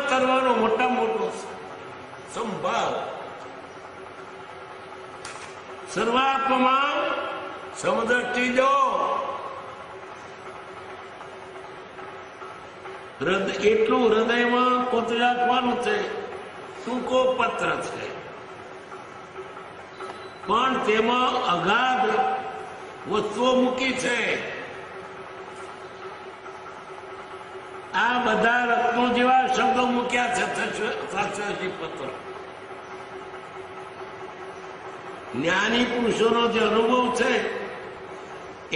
કરવાનો મોટા મોટો સંભાવ. સર્વાત્મા સમદ્રષ્ટિ જો એટલું હૃદયમાં પોતે રાખવાનું છે. ટૂંકો પત્ર છે પણ તેમાં અગાધ વસ્તુઓ મૂકી છે. આ બધા રત્નો જેવા શબ્દો મૂક્યા છે 87 પત્ર. જ્ઞાની પુરુષોનો જે અનુભવ છે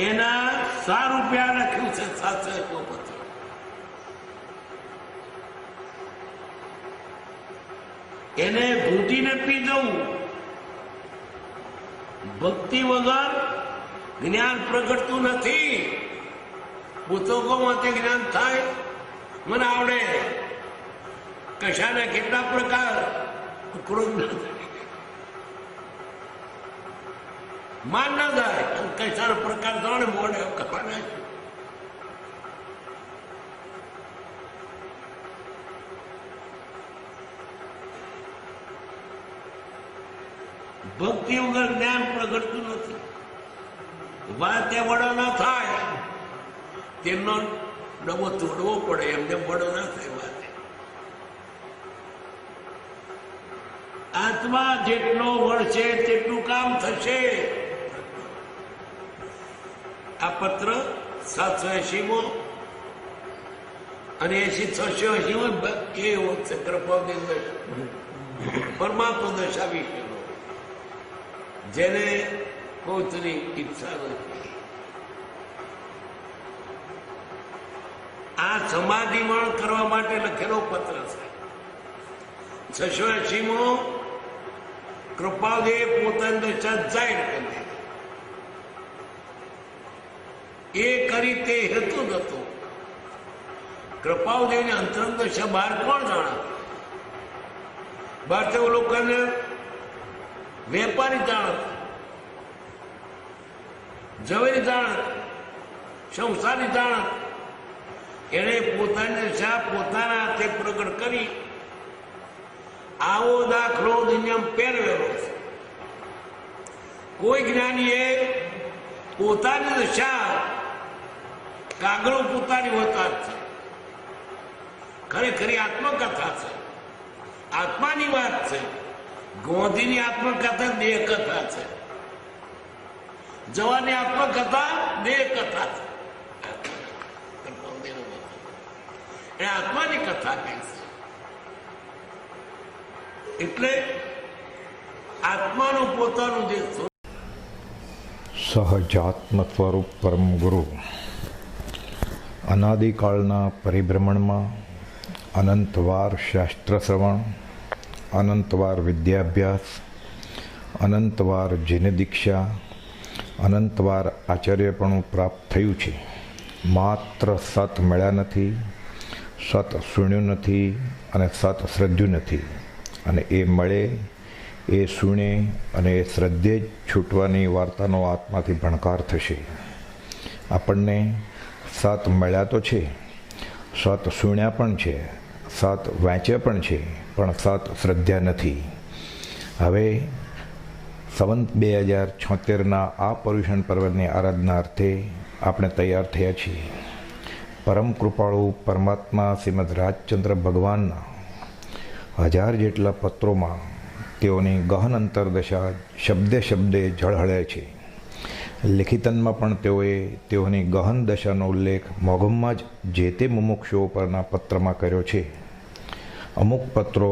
એના સારૂપ્યા લખ્યું છે 87 પત્ર. એને ઘૂંટીને પી જવું. ભક્તિ વગર જ્ઞાન પ્રગટતું નથી. પુસ્તકોમાં તે જ્ઞાન થાય મને આવડે કશાના કેટલા પ્રકાર માન ના જાય કશાનો પ્રકાર જાણે મોડે કપાના. ભક્તિ વગર જ્ઞાન પ્રગટતું નથી. વાત એ વડો ના થાય તેમનો ડબો તોડવો પડે. એમને વડો ના થાય વાત. આત્મા જેટલો વળશે તેટલું કામ થશે. આ પત્ર 780મો અને 8680મો એ વખતે કૃપાની પરમાત્મા દશા વિશે જેને પોતાની ઈચ્છા નથી. આ સમાધિમણ કરવા માટે લખેલો પત્ર છે. 680મો કૃપાદેવ પોતાની દશા જાહેર કરી. એ કરી તે હેતુ જ હતો. કૃપાદેવની અંતરંગ દશા બહાર કોણ જાણે? બહાર તો લોકોને વેપારી જાણત, ઝવેરી જાણત, સંસારી જાણત. એને પોતાની દશા પોતાના હાથે પ્રગટ કરી આવો દાખલો દુનિયામાં પહેરવેલો છે. કોઈ જ્ઞાનીએ પોતાની દશા કાગળો પોતાની હોતા છે. ખરેખરી આત્મકથા છે, આત્માની વાત છે. ગોંધીની આત્મકથા દેહ કથા છે. જવાની આત્મકથા દેહ કથા છે. એ આત્માની કથા કહે છે. એટલે આત્માનું પોતાનું જે સહજાત્મ સ્વરૂપ પરમ ગુરુ અનાદિકાળના પરિભ્રમણમાં અનંતવાર શાસ્ત્ર શ્રવણ, અનંતવાર વિદ્યાભ્યાસ, અનંતવાર જીન દીક્ષા, અનંતવાર આચાર્યપણું પ્રાપ્ત થયું છે. માત્ર સત મળ્યા નથી, સત સુણ્યું નથી અને સત શ્રદ્ધ્યું નથી. અને એ મળે, એ સુણે અને એ શ્રદ્ધે જ છૂટવાની વાર્તાનો આત્માથી ભણકાર થશે. આપણને સત મળ્યા તો છે, સત સુણ્યા પણ છે, સત વાંચ્યા પણ છે, પણ સત શ્રદ્ધા નથી. હવે સંવત 2076ના આ પર્યુષણ પર્વની આરાધના અર્થે આપણે તૈયાર થયા છીએ. પરમ કૃપાળુ પરમાત્મા શ્રીમદ રાજચંદ્ર ભગવાનના 1000 જેટલા પત્રોમાં તેઓની ગહન અંતરદશા શબ્દે શબ્દે ઝળહળે છે. લિખિતનમાં પણ તેઓએ તેઓની ગહન દશાનો ઉલ્લેખ મોગમમાં જ જે તે મુમુક્ષુઓ પરના પત્રમાં કર્યો છે. અમુક પત્રો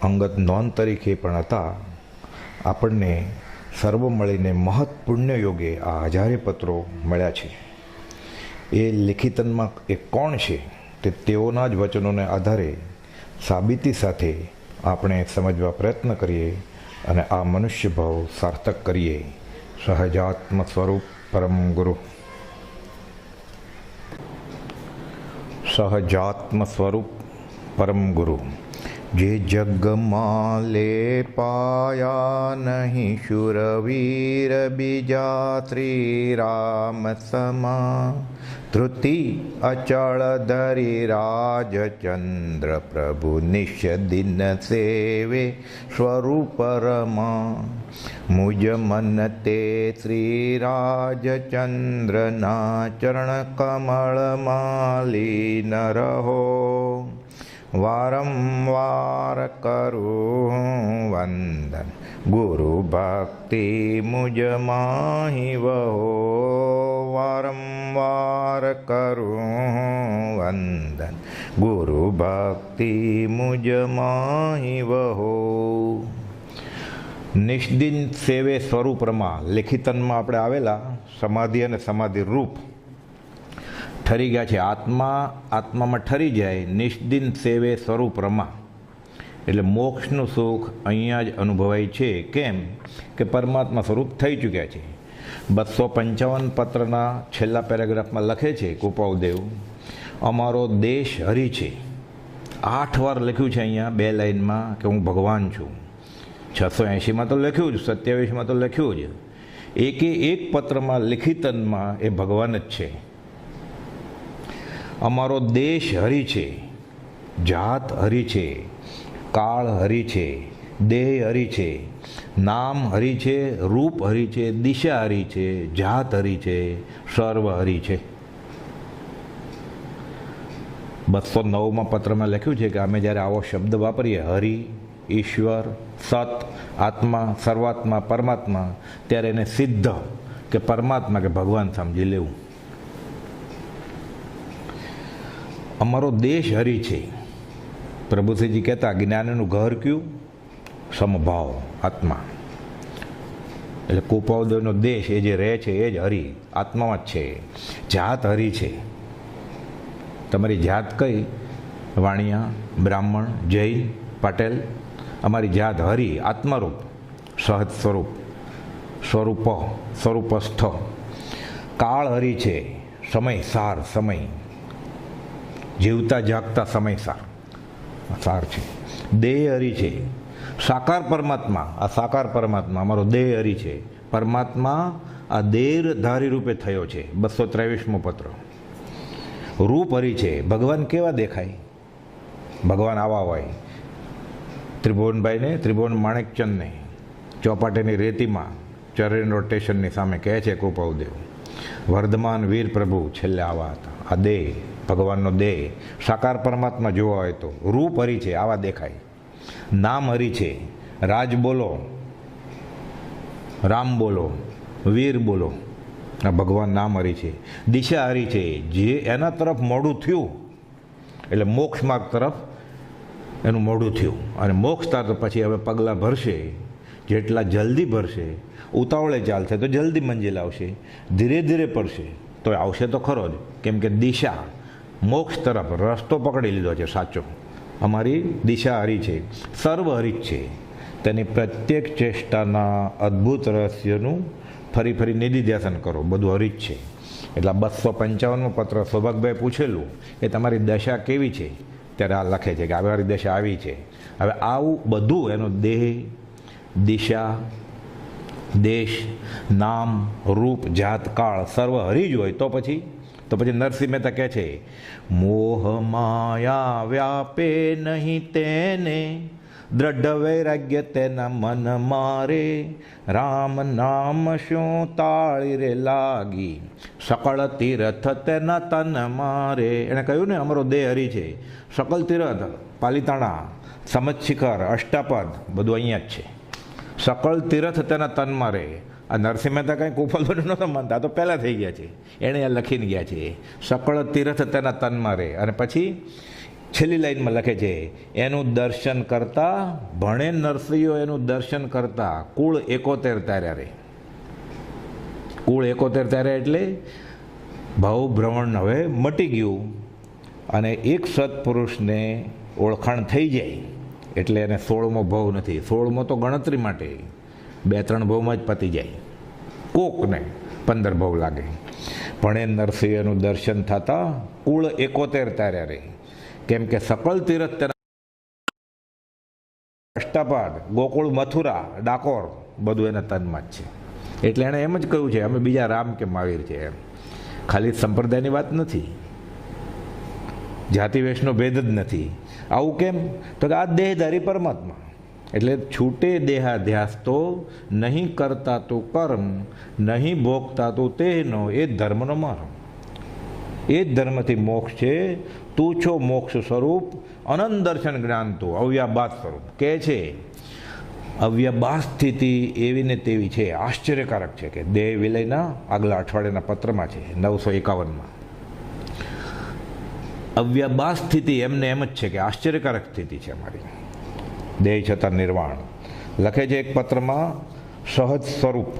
અંગત નોંધ તરીકે પણ હતા. આપણને સર્વ મળીને મહત પુણ્ય યોગે આ 1000 પત્રો મળ્યા છે. એ લિખિતનમાં એ કોણ છે તે તેઓના જ વચનોને આધારે સાબિતી સાથે આપણે સમજવા પ્રયત્ન કરીએ અને આ મનુષ્ય ભાવ સાર્થક કરીએ. સહજાત્મ સ્વરૂપ પરમ ગુરુ. સહજાત્મ સ્વરૂપ પરમ ગુરુ. જે જગમાં લેપાયા નહીં શુરવીર બીજા શ્રી રામ સમા ધૃતિ અચળ ધરી રાજચંદ્ર પ્રભુ નિષ્દિન સેવે સ્વરૂપ રમા મુજ મન તે શ્રી રાજચંદ્રના ચરણ કમળમાં લીન રહો વારંવાર કરું વંદન ગુરુ ભક્તિ મુજ માહી વહો વારંવાર કરું વંદન ગુરુ ભક્તિ મુજ માહી વહો. નિષ્દિન સેવે સ્વરૂપમાં લેખિતનમાં આપણે આવેલા સમાધિ અને સમાધિ રૂપ ઠરી ગયા છે. આત્મામાં ઠરી જાય. નિષ્દિન સેવે સ્વરૂપ રમા એટલે મોક્ષનું સુખ અહીંયા જ અનુભવાય છે. કેમ કે પરમાત્મા સ્વરૂપ થઈ ચૂક્યા છે. 255 પત્રના છેલ્લા પેરેગ્રાફમાં લખે છે કૃપાળદેવ, અમારો દેશ હરિ છે. 8 વાર લખ્યું છે અહીંયા 2 લાઈનમાં કે હું ભગવાન છું. 680માં તો લખ્યું જ, 27માં તો લખ્યું જ. એક પત્રમાં લિખિતનમાં એ ભગવાન જ છે. અમારો દેશ હરિ છે, જાત હરિ છે, કાળ હરિ છે, દેહ હરિ છે, નામ હરિ છે, રૂપ હરિ છે, દિશા હરિ છે, જાત હરિ છે, સર્વ હરિ છે. 209માં પત્રમાં લખ્યું છે કે અમે જ્યારે આવો શબ્દ વાપરીએ હરિ, ઈશ્વર, સત, આત્મા, સર્વાત્મા, પરમાત્મા, ત્યારે એને સિદ્ધ કે પરમાત્મા કે ભગવાન સમજી લેવું. અમારો દેશ હરિ છે. પ્રભુશ્રીજી કહેતા જ્ઞાનનું ઘર કયું? સમભાવ, આત્મા. એટલે કૃપાળદેવનો દેશ એ જે રહે છે એ જ હરિ, આત્મામાં જ છે. જાત હરિ છે. તમારી જાત કઈ? વાણિયા, બ્રાહ્મણ, જૈન, પટેલ. અમારી જાત હરિ, આત્મારૂપ, સહજ સ્વરૂપ, સ્વરૂપસ્થ. કાળ હરિ છે, સમય સાર, સમય જીવતા જાગતા સમય સાર છે. દેહ હરિ છે, સાકાર પરમાત્મા. આ સાકાર પરમાત્મા અમારો દેહ હરિ છે. પરમાત્મા આ દેહધારી રૂપે થયો છે. 223મો પત્ર. રૂપ હરિ છે. ભગવાન કેવા દેખાય? ભગવાન આવા હોય. ત્રિભુવનભાઈને, ત્રિભુવન માણેકચંદને ચોપાટીની રેતીમાં ચરણ રોટેશનની સામે કહે છે કૃપાળદેવ, વર્ધમાન વીર પ્રભુ છેલ્લે આવા હતા. આ દેહ, ભગવાનનો દેહ. સાકાર પરમાત્મા જોવા હોય તો રૂપ હરિ છે, આવા દેખાય. નામ હરિ છે, રાજ બોલો, રામ બોલો, વીર બોલો. આ ભગવાન નામ હરિ છે. દિશા હરિ છે, જે એના તરફ મોઢું થયું એટલે મોક્ષ માર્ગ તરફ એનું મોઢું થયું. અને મોક્ષ તરફ પછી હવે પગલાં ભરશે. જેટલા જલ્દી ભરશે, ઉતાવળે ચાલશે તો જલ્દી મંજિલ આવશે, ધીરે ધીરે પડશે તો આવશે તો ખરો જ. કેમ કે દિશા મોક્ષ તરફ રસ્તો પકડી લીધો છે સાચો. અમારી દિશા હરિ છે, સર્વ હરિ છે. તેની પ્રત્યેક ચેષ્ટાના અદ્ભુત રહસ્યનું ફરી ફરી નિધિધ્યાસન કરો. બધું હરિ જ છે. એટલે 255મો પત્ર સૌભાગભાઈ પૂછેલું કે તમારી દશા કેવી છે, ત્યારે આ લખે છે કે અમારી દશા આવી છે. હવે આવું બધું એનો દેહ, દિશા, દેશ, નામ, રૂપ, જાત, કાળ સર્વ હરિ જ હોય તો પછી નરસિંહ મહેતા કહે છે, મોહ માયા વ્યાપે નહીં તેને, દ્રઢ વૈરાગ્ય તેના મન મારે, રામ નામ શું તાળી રે લાગી, સકળ તીરથ તેના તન મારે. એણે કહ્યું ને અમારો દેહ હરિ છે. સકલ તીરથ, પાલિતાણા, સમજ શિખર, અષ્ટાપદ બધું અહીંયા જ છે. સકળ તીરથ તેના તન મારે. આ નરસિંહ મહેતા કંઈ કૃપાળદેવ નહોતા માનતા, તો પહેલાં થઈ ગયા છે. એણે આ લખીને ગયા છે, સકળ તીરથ તેના તન મારે. અને પછી છેલ્લી લાઈનમાં લખે છે, એનું દર્શન કરતા ભણે નરસિંહો, એનું દર્શન કરતા કુળ 71 તાર્યા રે. કુળ 71 તાર્યા એટલે ભાવ ભ્રમણ હવે મટી ગયું. અને એક સત્પુરુષને ઓળખાણ થઈ જાય એટલે એને 16મો ભાવ નથી. 16મો તો ગણતરી માટે, 2-3 ભાવમાં જ પતી જાય. કોકને 15 ભાવ લાગે. ભણે નરસિંહનું દર્શન થતાં કુળ 71 તાર્યા રે. કેમ કે સકળ તીરથ અષ્ટાપાદ, ગોકુળ, મથુરા, ડાકોર બધું એના તનમાં જ છે. એટલે એણે એમ જ કહ્યું છે અમે બીજા રામ કે મહાવીર છે એમ. ખાલી સંપ્રદાયની વાત નથી, જાતિ વેશનો ભેદ જ નથી. આવું કેમ? તો કે આ દેહધારી પરમાત્મા. એટલે છૂટે દેહાધ્યાસ તો નહીં કરતા તો કર્મ, નહીં ભોગતા તો તેનો, એ ધર્મનો માર્ગ. એ જ ધર્મથી મોક્ષ છે. તું છો મોક્ષ સ્વરૂપ, અનંત દર્શન જ્ઞાન તું અવ્યાબાદ સ્વરૂપ. કે છે અવ્યાબાદ સ્થિતિ એવી ને તેવી છે. આશ્ચર્યકારક છે કે દેહ વિલયના આગલા અઠવાડિયાના પત્રમાં છે 951માં. અવ્યાબાદ સ્થિતિ એમને એમ જ છે કે આશ્ચર્યકારક સ્થિતિ છે અમારી. દેહ છતાં નિર્વાણ. લખે છે એક પત્રમાં સહજ સ્વરૂપ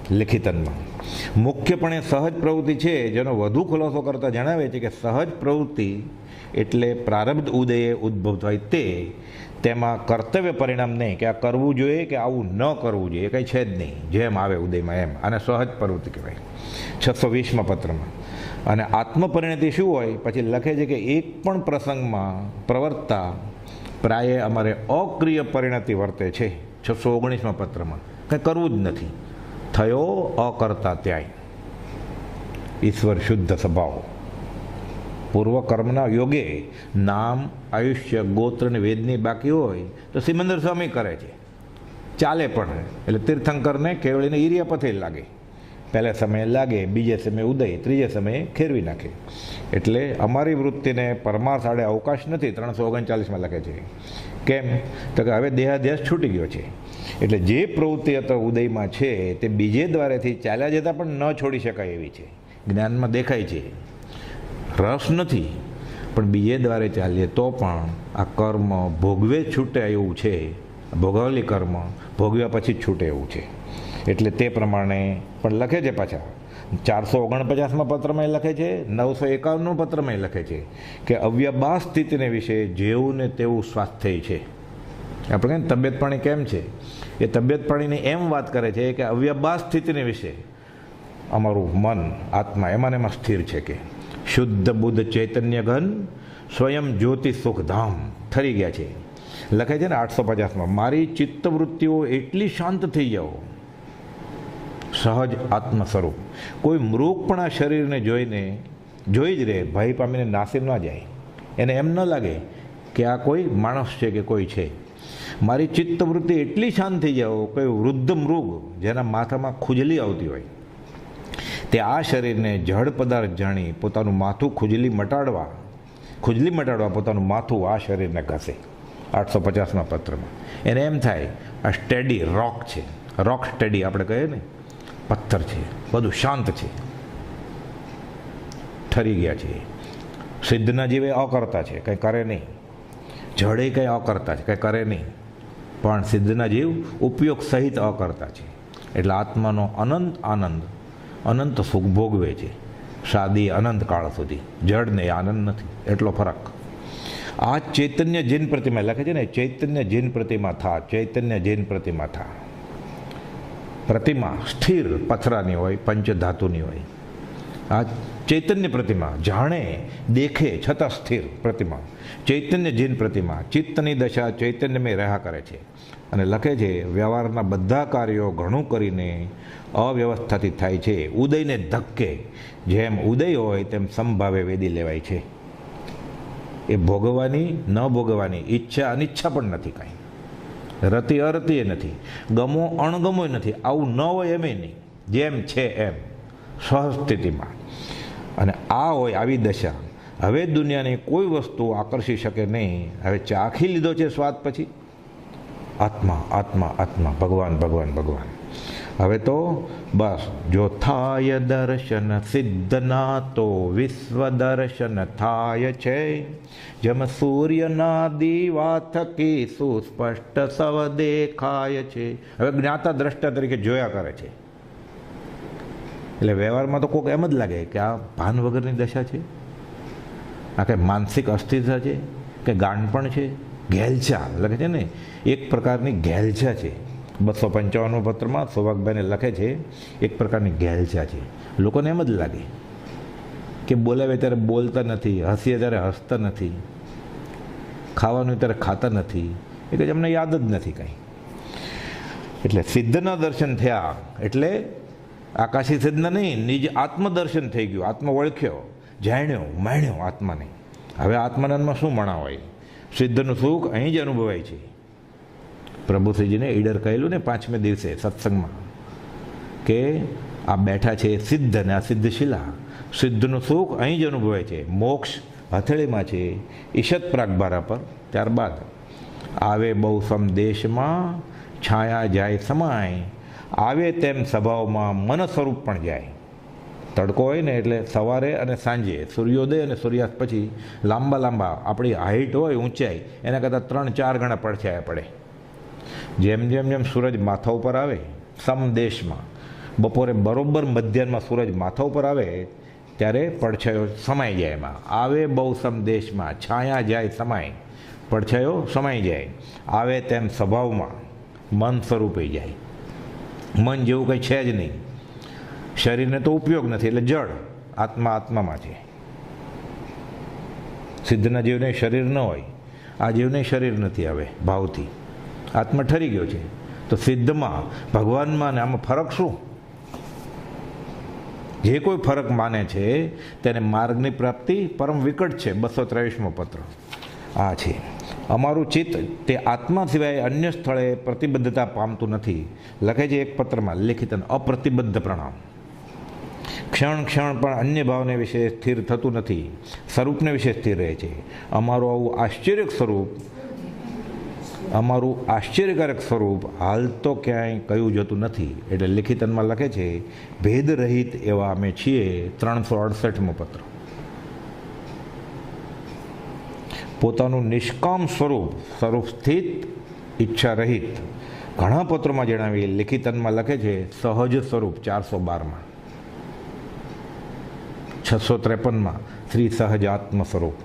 લિખિતનમાં. મુખ્યપણે સહજ પ્રવૃત્તિ છે, જેનો વધુ ખુલાસો કરતા જણાવે છે કે સહજ પ્રવૃત્તિ એટલે પ્રારબ્ધ ઉદયે ઉદ્ભવ થાય તે, તેમાં કર્તવ્ય પરિણામ નહીં કે આ કરવું જોઈએ કે આવું ન કરવું જોઈએ, એ કંઈ છે જ નહીં. જેમ આવે ઉદયમાં એમ. અને સહજ પ્રવૃત્તિ કહેવાય 620માં પત્રમાં. અને આત્મપરિણતિ શું હોય પછી લખે છે કે એક પણ પ્રસંગમાં પ્રવર્તતા પ્રાય અમારે અક્રિય પરિણતિ વર્તે છે 619માં પત્રમાં. કંઈ કરવું જ નથી. થયો અકર્તા ત્યાંય. ઈશ્વર શુદ્ધ સ્વભાવ. પૂર્વ કર્મના યોગે નામ, આયુષ્ય, ગોત્ર અને વેદની બાકી હોય તો સિમંદર સ્વામી કરે છે, ચાલે પણ. એટલે તીર્થંકરને કેવળીને ઈરિયા પથે લાગે. પહેલા સમયે લાગે, બીજે સમયે ઉદય, ત્રીજે સમયે ખેરવી નાખે. એટલે અમારી વૃત્તિને પરમાર્થ આડે અવકાશ નથી. 339માં લખે છે. કેમ? તો કે હવે દેહાધ્યાસ છૂટી ગયો છે. એટલે જે પ્રવૃત્તિ અથવા ઉદયમાં છે તે બીજે દ્વારેથી ચાલ્યા જતાં પણ ન છોડી શકાય એવી છે. જ્ઞાનમાં દેખાય છે, રસ નથી, પણ બીજે દ્વારે ચાલીએ તો પણ આ કર્મ ભોગવે છૂટે એવું છે. ભોગવેલી કર્મ ભોગવ્યા પછી જ છૂટે એવું છે. એટલે તે પ્રમાણે પણ લખે છે. પાછા 449માં પત્રમાં લખે છે, 951 પત્રમાં લખે છે કે અવ્યાબાદ સ્થિતિને વિશે જેવું ને તેવું સ્વાસ્થ્ય છે. આપણે કહીએ તબિયત પાણી કેમ છે, એ તબિયત પાણીની એમ વાત કરે છે કે અવ્યાબાદ સ્થિતિને વિશે અમારું મન, આત્મા એમાં ને એમાં સ્થિર છે. કે શુદ્ધ બુદ્ધ ચૈતન્ય ઘન સ્વયં જ્યોતિ સુખધામ ઠરી ગયા છે. લખે છે ને 850માં, મારી ચિત્તવૃત્તિઓ એટલી શાંત થઈ જાઓ સહજ આત્મ સ્વરૂપ. કોઈ મૃગ પણ આ શરીરને જોઈ જ રહે, ભય પામીને નાસી ન જાય. એને એમ ન લાગે કે આ કોઈ માણસ છે કે કોઈ છે. મારી ચિત્તવૃત્તિ એટલી શાંત થઈ જાઓ, કોઈ વૃદ્ધ મૃગ જેના માથામાં ખુજલી આવતી હોય તે આ શરીરને જળ પદાર્થ જાણી પોતાનું માથું ખુજલી મટાડવા પોતાનું માથું આ શરીરને ઘસે. 850માં પત્રમાં એને એમ થાય આ સ્ટેડી રોક છે. રોક સ્ટેડી આપણે કહીએ ને, પથ્થર છે, બધું શાંત છે, ઠરી ગયા છે. સિદ્ધના જીવે અકર્તા છે, કંઈ કરે નહીં. જડે કંઈ અકર્તા છે, કંઈ કરે નહીં. પણ સિદ્ધના જીવ ઉપયોગ સહિત અકર્તા છે. એટલે આત્માનો અનંત આનંદ, અનંત સુખ ભોગવે છે સાદી અનંત કાળ સુધી. જડને આનંદ નથી, એટલો ફરક. આ ચૈતન્ય જૈન પ્રતિમા લખે છે ને, ચૈતન્ય જૈન પ્રતિમા થા, ચૈતન્ય જૈન પ્રતિમા થા. પ્રતિમા સ્થિર પથરાની હોય, પંચધાતુની હોય. આ ચૈતન્ય પ્રતિમા જાણે દેખે છતાં સ્થિર પ્રતિમા, ચૈતન્ય જૈન પ્રતિમા. ચિત્તની દશા ચૈતન્યમય રહ્યા કરે છે. અને લખે છે વ્યવહારના બધા કાર્યો ઘણું કરીને અવ્યવસ્થાથી થાય છે. ઉદયને ધક્કે જેમ ઉદય હોય તેમ સમભાવે વેદી લેવાય છે. એ ભોગવવાની ન ભોગવવાની ઈચ્છા અનિચ્છા પણ નથી કાંઈ. રતિ અરતિ એ નથી, ગમો અણગમો નથી. આવું ન હોય એમ નહીં, જેમ છે એમ સહજ સ્થિતિમાં. અને આ હોય આવી દશા હવે દુનિયાની કોઈ વસ્તુ આકર્ષી શકે નહીં. હવે ચાખી લીધો છે સ્વાદ પછી આત્મા આત્મા આત્મા, ભગવાન ભગવાન ભગવાન. હવે તો બસ જો થાય દર્શન સિદ્ધના તો વિશ્વ દર્શન થાય છે. જેમ સૂર્યના દીવા થકી સુસ્પષ્ટ સવ દેખાય છે. હવે જ્ઞાતા દ્રષ્ટા તરીકે જોયા કરે છે. એટલે વ્યવહારમાં તો કોઈક એમ જ લાગે કે આ ભાન વગરની દશા છે, આ કંઈ માનસિક અસ્થિરતા છે કે ગાંડપણ છે. ઘેલછા લખે છે ને, એક પ્રકારની ઘેલછા છે. 255 પત્રમાં સૌભાગભાઈને લખે છે એક પ્રકારની ઘેલછા છે. લોકોને એમ જ લાગે કે બોલાવે ત્યારે બોલતા નથી, હસીએ ત્યારે હસતા નથી, ખાવાનું ત્યારે ખાતા નથી, એ કે અમને યાદ જ નથી કંઈ. એટલે સિદ્ધના દર્શન થયા એટલે આકાશી સિદ્ધના નહીં, નિજ આત્મદર્શન થઈ ગયું. આત્મા ઓળખ્યો, જાણ્યો, માણ્યો આત્માને. હવે આત્માનંદમાં શું મણા હોય? સિદ્ધનું સુખ અહીં જ અનુભવાય છે. પ્રભુશ્રીજીને ઈડર કહેલું ને 5મે દિવસે સત્સંગમાં કે આ બેઠા છે સિદ્ધ અને આ સિદ્ધશિલા. સિદ્ધનું સુખ અહીં જ અનુભવાય છે. મોક્ષ હથેળીમાં છે, ઈશત પ્રાગભારા પર. ત્યારબાદ આવે બહુ સંદેશમાં, છાયા જાય સમાય, આવે તેમ સ્વભાવમાં મન સ્વરૂપ પણ જાય. તડકો હોય ને એટલે સવારે અને સાંજે, સૂર્યોદય અને સૂર્યાસ્ત પછી લાંબા લાંબા આપણી હાઈટ હોય, ઊંચાઈ એના કરતાં 3-4 ગણા પડછાયા પડે. જેમ જેમ જેમ સૂરજ માથા ઉપર આવે સમદેશમાં, બપોરે બરોબર મધ્યાહનમાં સૂરજ માથા ઉપર આવે ત્યારે પડછાયો સમાઈ જાય. એમાં આવે બહુ સમદેશમાં, છાયા જાય સમાય, પડછાયો સમાઈ જાય. આવે તેમ સ્વભાવમાં મન સ્વરૂપે જાય. મન જેવું કંઈ છે જ નહીં. શરીરને તો ઉપયોગ નથી એટલે જળ. આત્મા આત્મામાં છે. સિદ્ધના જીવને શરીર ન હોય, આ જીવને શરીર નથી. હવે ભાવથી આત્મા ઠરી ગયો છે. તો સિદ્ધમાં, ભગવાનમાં ને આમાં ફરક શું? જે કોઈ ફરક માને છે તેને માર્ગની પ્રાપ્તિ પરમ વિકટ છે. 223મો પત્ર આ છે. અમારું ચિત્ત તે આત્મા સિવાય અન્ય સ્થળે પ્રતિબદ્ધતા પામતું નથી. લખે છે એક પત્રમાં લેખિત અપ્રતિબદ્ધ પ્રણામ. ક્ષણ ક્ષણ પણ અન્ય ભાવને વિશે સ્થિર થતું નથી, સ્વરૂપને વિશે સ્થિર રહે છે. અમારું આવું આશ્ચર્યકારક સ્વરૂપ હાલ તો ક્યાંય કહ્યું જતું નથી. એટલે લિખિતનમાં લખે છે ભેદ રહિત એવા અમે છીએ. 368મો પત્ર. પોતાનું નિષ્કામ સ્વરૂપ સ્થિત, ઈચ્છા રહિત. ઘણા પત્રોમાં જણાવી. લિખિતનમાં લખે છે સહજ સ્વરૂપ 412માં. 653માં શ્રી સહજ આત્મ સ્વરૂપ.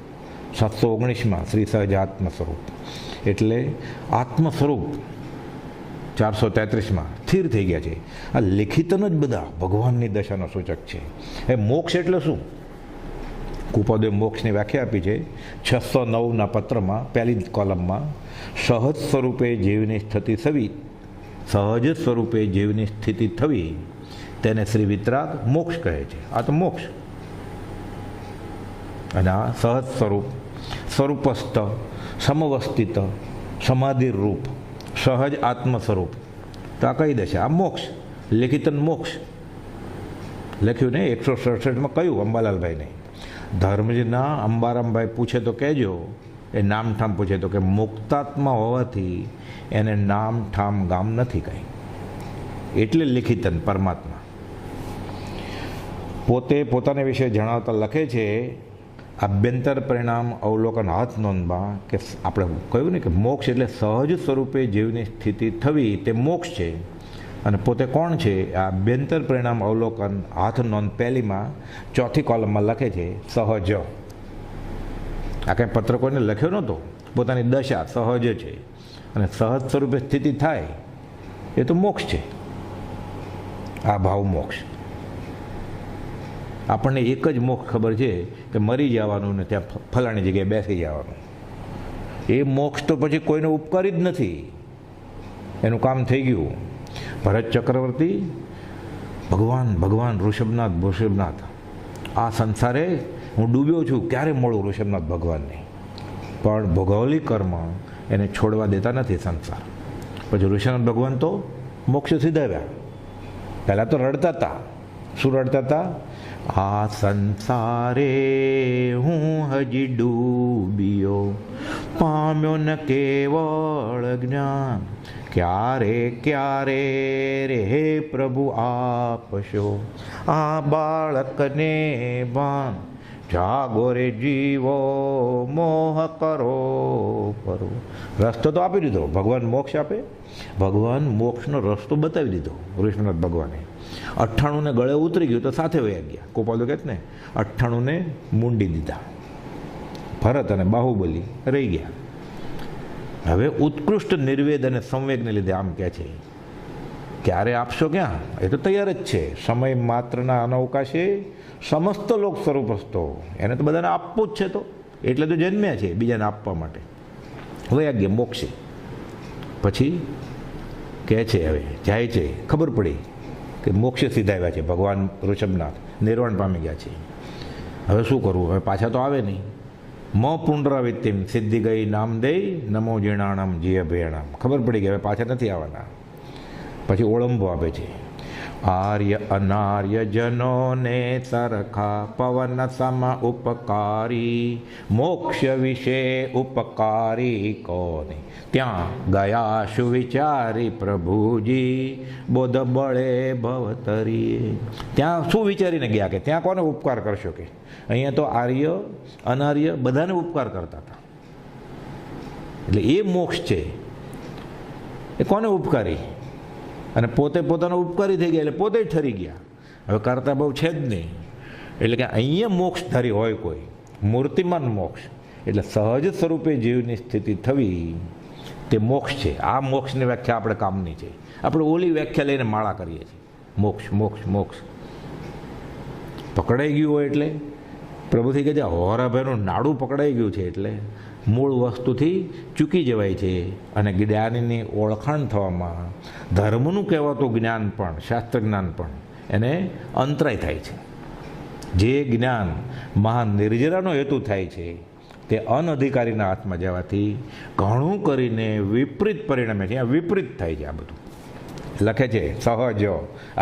719માં શ્રી સહજ આત્મ સ્વરૂપ. એટલે આત્મ સ્વરૂપ 433માં સ્થિર થઈ ગયા છે. આ લિખિતન જ બધા ભગવાનની દશાનો સૂચક છે. એ મોક્ષ એટલે શું? કૃપાદેવ મોક્ષની વ્યાખ્યા આપી છે 609ના પત્રમાં, પહેલી કોલમમાં. સહજ સ્વરૂપે જીવની સ્થિતિ થવી, સહજ સ્વરૂપે જીવની સ્થિતિ થવી તેને શ્રી વિતરાગ મોક્ષ કહે છે. આ તો મોક્ષ. અને આ સહજ સ્વરૂપ, સ્વરૂપસ્થ, સમવસ્થિત, સમાધિ રૂપ, સહજ આત્મ સ્વરૂપ. તો આ કઈ દશા? આ મોક્ષ. લિખિતન મોક્ષ લખ્યું ને 167માં કહ્યું અંબાલાલભાઈને. ધર્મજીના અંબારામભાઈ પૂછે તો કહેજો, એ નામ ઠામ પૂછે તો કે મુક્તાત્મા હોવાથી એને નામ ઠામ ગામ નથી કંઈ. એટલે લિખિતન પરમાત્મા. પોતે પોતાના વિશે જણાવતા લખે છે આભ્યંતર પરિણામ અવલોકન હાથ નોંધમાં કે આપણે કહ્યું ને કે મોક્ષ એટલે સહજ સ્વરૂપે જીવની સ્થિતિ થવી, તે મોક્ષ છે. અને પોતે કોણ છે? આ આભ્યંતર પરિણામ અવલોકન હાથ નોંધ પહેલીમાં 4થી કોલમમાં લખે છે સહજ. આ કંઈ પત્ર કોઈને લખ્યો નહોતો. પોતાની દશા સહજ છે અને સહજ સ્વરૂપે સ્થિતિ થાય એ તો મોક્ષ છે. આ ભાવ મોક્ષ. આપણને એક જ મોક્ષ ખબર છે કે મરી જવાનું ને ત્યાં ફલાણી જગ્યાએ બેસી જવાનું. એ મોક્ષ તો પછી કોઈનો ઉપકારી જ નથી. એનું કામ થઈ ગયું. ભરત ચક્રવર્તી ભગવાન ઋષભનાથ આ સંસારે હું ડૂબ્યો છું, ક્યારે મળું ઋષભનાથ ભગવાનને? પણ ભૌગોલિક કર્મ એને છોડવા દેતા નથી સંસાર. પછી ઋષભનાથ ભગવાન તો મોક્ષ સીધાવ્યા. પહેલાં તો રડતા હતા. શું રડતા હતા? આ સંસારે હું હજી ડૂબ્યો, પામ્યો ન કેવળ જ્ઞાન, ક્યારે ક્યારે રે પ્રભુ આપશો આ બાળકને ભાન, જાગો રે જીવો મોહ કરો પરો. રસ્તો તો આપી દીધો. ભગવાન મોક્ષ આપે. ભગવાન મોક્ષનો રસ્તો બતાવી દીધો ઋષભનાથ ભગવાને. 98ને ગળે ઉતરી ગયું તો સાથે વયા ગયા. કોપાલો કહે ને 98ને મૂંડી દીધા. ભરત અને બાહુબલી રહી ગયા. હવે ઉત્કૃષ્ટ નિર્વેદ અને સંવેગને લીધે આમ કહે છે ક્યારે આપશો? ક્યાં? એ તો તૈયાર જ છે. સમય માત્રના અનવકાશે સમસ્ત લોક સ્વરૂપસ્તો. એને તો બધાને આપવું જ છે. તો એટલે તો જન્મ્યા છે બીજાને આપવા માટે. વયા ગયા મોક્ષે. પછી કહે છે, હવે જાય છે, ખબર પડી કે મોક્ષે સીધા આવ્યા છે, ભગવાન ઋષભનાથ નિર્વાણ પામી ગયા છે. હવે શું કરવું? હવે પાછા તો આવે નહીં. મ પુનરાવૃત્તિમ સિદ્ધિ ગઈ નામ દે નમો જીણાણમ જીય ભેણામ. ખબર પડી ગઈ હવે પાછા નથી આવવાના. પછી ઓળંબો આપે છે, આર્ય અનાર્ય જનોને સરખા પવન સમ ઉપકારી મોક્ષ વિશે ઉપકારી કોને ત્યાં ગયા સુવિચારી પ્રભુજી બોધ બળે ભવતરીએ. ત્યાં શું વિચારીને ગયા કે ત્યાં કોને ઉપકાર કરશો? કે અહીંયા તો આર્ય અનાર્ય બધાને ઉપકાર કરતા હતા. એટલે એ મોક્ષ છે એ કોને ઉપકારી? અને પોતે પોતાનો ઉપકારી થઈ ગયા એટલે પોતે જ ઠરી ગયા. હવે કરતા બહુ છે જ નહીં. એટલે કે અહીંયા મોક્ષધારી હોય કોઈ મૂર્તિમાન મોક્ષ, એટલે સહજ સ્વરૂપે જીવની સ્થિતિ થવી તે મોક્ષ છે. આ મોક્ષની વ્યાખ્યા આપણે કામની છે. આપણે ઓલી વ્યાખ્યા લઈને માળા કરીએ છીએ, મોક્ષ મોક્ષ મોક્ષ. પકડાઈ ગયું હોય એટલે પ્રભુથી કહે છે હોરાભાઈનું નાડું પકડાઈ ગયું છે એટલે મૂળ વસ્તુથી ચૂકી જવાય છે. અને જ્ઞાનની ઓળખાણ થવામાં ધર્મનું કહેવાતું જ્ઞાન પણ, શાસ્ત્ર જ્ઞાન પણ એને અંતરાય થાય છે. જે જ્ઞાન મહાન નિર્જરાનો હેતુ થાય છે તે અનધિકારીના હાથમાં જવાથી ઘણું કરીને વિપરીત પરિણામે છે. આ વિપરીત થાય છે. આ બધું લખે છે સહજ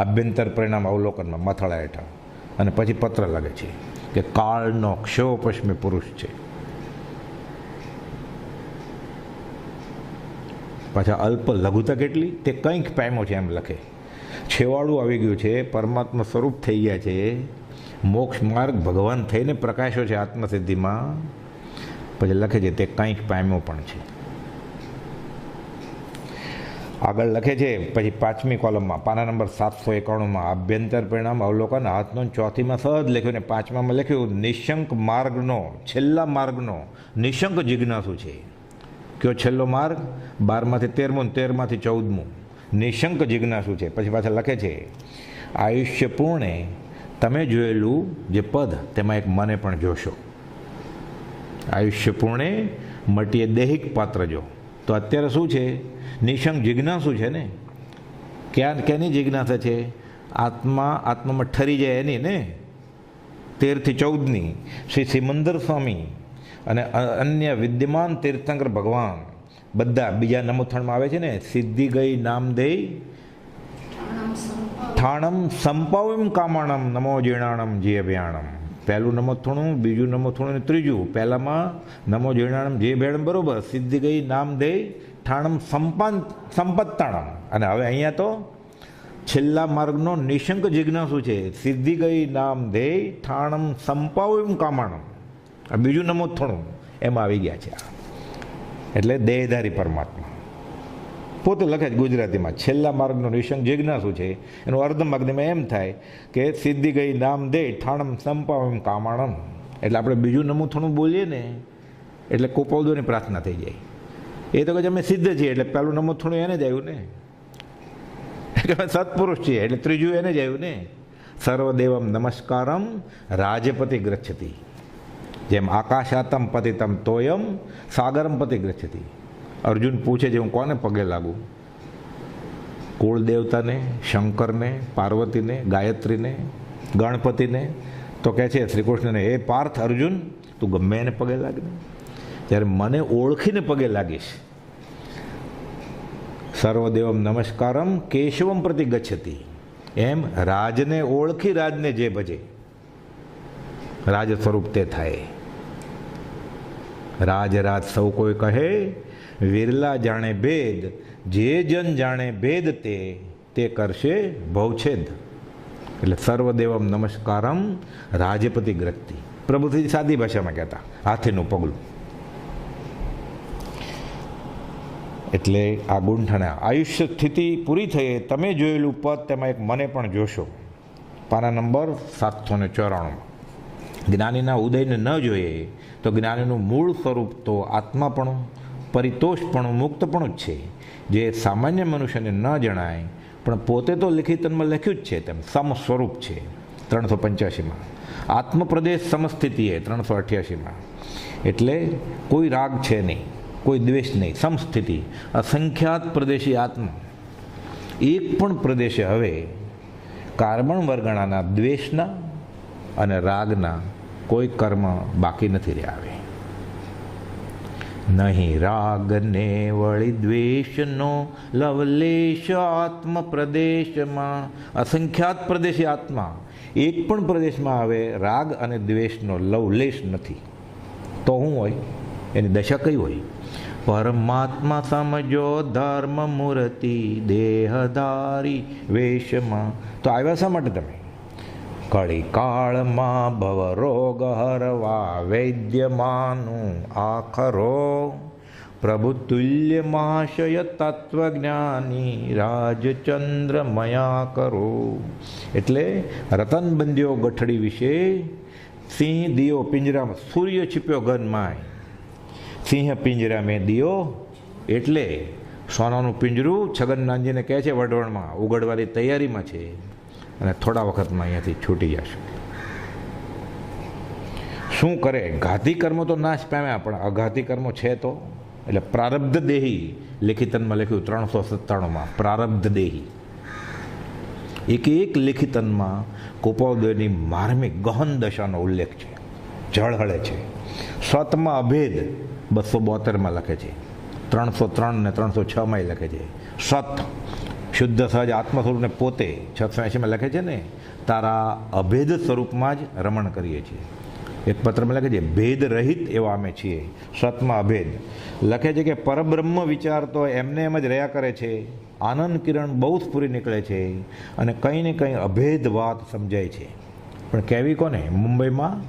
આભ્યંતર પરિણામ અવલોકનમાં મથળા હેઠળ. અને પછી પત્ર લખે છે કે કાળનો ક્ષોપશ્મી પુરુષ છે. પાછા અલ્પ લઘુતા કેટલી તે કંઈક પામ્યો છે એમ લખે. છેવાડું આવી ગયું છે, પરમાત્મા સ્વરૂપ થઈ ગયા છે, મોક્ષ માર્ગ ભગવાન થઈને પ્રકાશ્યો છે આત્મસિદ્ધિમાં. પછી લખે છે તે કંઈક પામ્યો પણ છે. આગળ લખે છે પછી 5મી કોલમમાં પાના નંબર 791માં આભ્યંતર પરિણામ અવલોકન હાથનો 4થીમાં સહજ લખ્યું ને 5મામાં લખ્યું નિશંક માર્ગનો, છેલ્લા માર્ગનો નિશંક જિજ્ઞાસુ છે. કયો છેલ્લો માર્ગ? 12માંથી 13મું, 13માંથી 14મું નિશંક જિજ્ઞાસુ છે. પછી પાછા લખે છે આયુષ્ય પૂર્ણે તમે જોયેલું જે પદ તેમાં એક મને પણ જોશો. આયુષ્ય પૂર્ણે મટીએ દૈહિક પાત્ર જો. તો અત્યારે શું છે? નિશંક જિજ્ઞાસુ છે ને. કેની જિજ્ઞાસા છે? આત્મામાં ઠરી જાય એની ને. 13થી 14ની શ્રી સિમંદર સ્વામી અને અન્ય વિદ્યમાન તીર્થંકર ભગવાન બધા બીજા નમોથણમાં આવે છે ને. સિદ્ધિ ગઈ નામ દે ઠાણમ સંપાવમ કામાણમ નમો જીર્ણાણમ જીય ભયાણમ. પહેલું નમોથણું, બીજું નમોથણું ને ત્રીજું. પહેલામાં નમો જીર્ણાણમ જીય ભયાણમ બરોબર. સિદ્ધિ ગઈ નામ દે ઠાણમ સંપત્તાણમ. અને હવે અહીંયા તો છેલ્લા માર્ગનો નિશંક જિજ્ઞાસુ છે. સિદ્ધિ ગઈ નામ દે ઠાણમ સંપાવમ કામાણમ. આ બીજું નમોથણું એમાં આવી ગયા છે. એટલે દેહધારી પરમાત્મા પોતે લખે છે ગુજરાતીમાં છેલ્લા માર્ગનો નિશંક જિજ્ઞાસુ છે. એનું અર્ધમાગ્નમાં એમ થાય કે સિદ્ધિ ગઈ નામ દે ઠાણમ સંપાવમ કામાણમ. એટલે આપણે બીજું નમોથણું બોલીએ ને એટલે કોપોદોની પ્રાર્થના થઈ જાય. એ તો કે અમે સિદ્ધ છીએ એટલે પહેલું નમોથણું એને જ આવ્યું ને. એટલે અમે સત્પુરુષ છીએ એટલે ત્રીજું એને જ આવ્યું ને. સર્વદેવમ નમસ્કારમ રાજપતિ ગચ્છતિ. જેમ આકાશાતમ પતિતમ તોયમ સાગરમ પતિ ગચ્છતિ. અર્જુન પૂછે છે હું કોને પગે લાગુ? કુળ દેવતાને, શંકરને, પાર્વતીને, ગાયત્રીને, ગણપતિને. તો કહે છે શ્રી કૃષ્ણને હે પાર્થ અર્જુન તું ગમે એને પગે લાગને. જ્યારે મને ઓળખીને પગે લાગીશ. સર્વદેવમ નમસ્કારમ કેશવમ પ્રતિ ગચ્છતિ. એમ રાજને ઓળખી રાજને જે ભજે રાજ સ્વરૂપ તે થાય. રાજ રાજ સૌ કોઈ કહે વિરલા જાણે ભેદ. જે જન જાણે ભેદ તે કરશે ભવછેદ. એટલે સર્વદેવમ નમસ્કારમ રાજપતિ ગ્રહતિ. પ્રભુથી સાદી ભાષામાં કહેતા હાથીનું પગલું. એટલે આ ગુંઠાણા આયુષ્ય સ્થિતિ પૂરી થઈ. તમે જોયેલું પદ તેમાં એક મને પણ જોશો. પાના નંબર 794. જ્ઞાનીના ઉદયને ન જોઈએ તો જ્ઞાનીનું મૂળ સ્વરૂપ તો આત્માપણું, પરિતોષપણું, મુક્તપણું જ છે. જે સામાન્ય મનુષ્યને ન જણાય પણ પોતે તો લિખિતનમાં લખ્યું જ છે તેમ સમ સ્વરૂપ છે 385માં. આત્મપ્રદેશ સમસ્થિતિએ 388માં. એટલે કોઈ રાગ છે નહીં. કોઈ દ્વેષ નહીં, સમસ્થિતિ. અસંખ્યાત પ્રદેશી આત્મા, એક પણ પ્રદેશે હવે કાર્બન વર્ગણાના દ્વેષના અને રાગના કોઈ કર્મ બાકી નથી રહ્યા. આવે નહીં રાગ ને વળી દ્વેષનો લવલેશ આત્મ પ્રદેશમાં. અસંખ્યાત પ્રદેશી આત્મા, એક પણ પ્રદેશમાં હવે રાગ અને દ્વેષનો લવલેશ નથી. તો શું હોય? એની દશા કઈ હોય? પરમાત્મા સમજો ધર્મ મૂર્તિ દેહધારી વેશમાં. તો આવ્યા શા માટે તમે? કળી કાળમાં ભવ રોગ હરવા વૈદ્યમાનું આખરો પ્રભુ તુલ્ય મહાશય તત્વજ્ઞાની રાજચંદ્ર મયા કરો. એટલે રતનબંધીઓ ગઠડી વિશે સિંહ દિયો પિંજરામાં, સૂર્ય छिप्યો ઘનમાંય, સિંહ પિંજરા મેં દિયો. એટલે સોનાનું પિંજરું છગનનાથજીને કહે છે વઢવણમાં ઉગડવાની તૈયારીમાં છે અને થોડા વખતમાં અહીંયાથી છૂટી જશે. શું કરે? ઘાતી કર્મો તો નાશ પામ્યા, પણ અઘાતી કર્મો છે તો. એટલે પ્રારબ્ધ દેહી લેખિતનમાં લખ્યું 397માં, પ્રારબ્ધ દેહી. એક લેખિતનમાં કુપોદયની માર્મિક ગહન દશાનો ઉલ્લેખ છે, ઝળહળે છે. સતમાં અભેદ 272માં લખે છે, 303 ને 306માં લખે છે. સત શુદ્ધ સહજ આત્મ સ્વરૂપને પોતે 680માં લખે છે ને, તારા અભેદ સ્વરૂપમાં જ રમણ કરીએ છીએ. એક પત્રમાં લખે છે ભેદ રહિત એવા અમે છીએ. સતમાં અભેદ લખે છે કે પરબ્રહ્મ વિચાર તો એમને એમ જ રહ્યા કરે છે, આનંદ કિરણ બહુ સ્ફુરી નીકળે છે અને કંઈ ને કંઈ અભેદ વાત સમજાય છે. પણ કહેવી કોને? મુંબઈમાં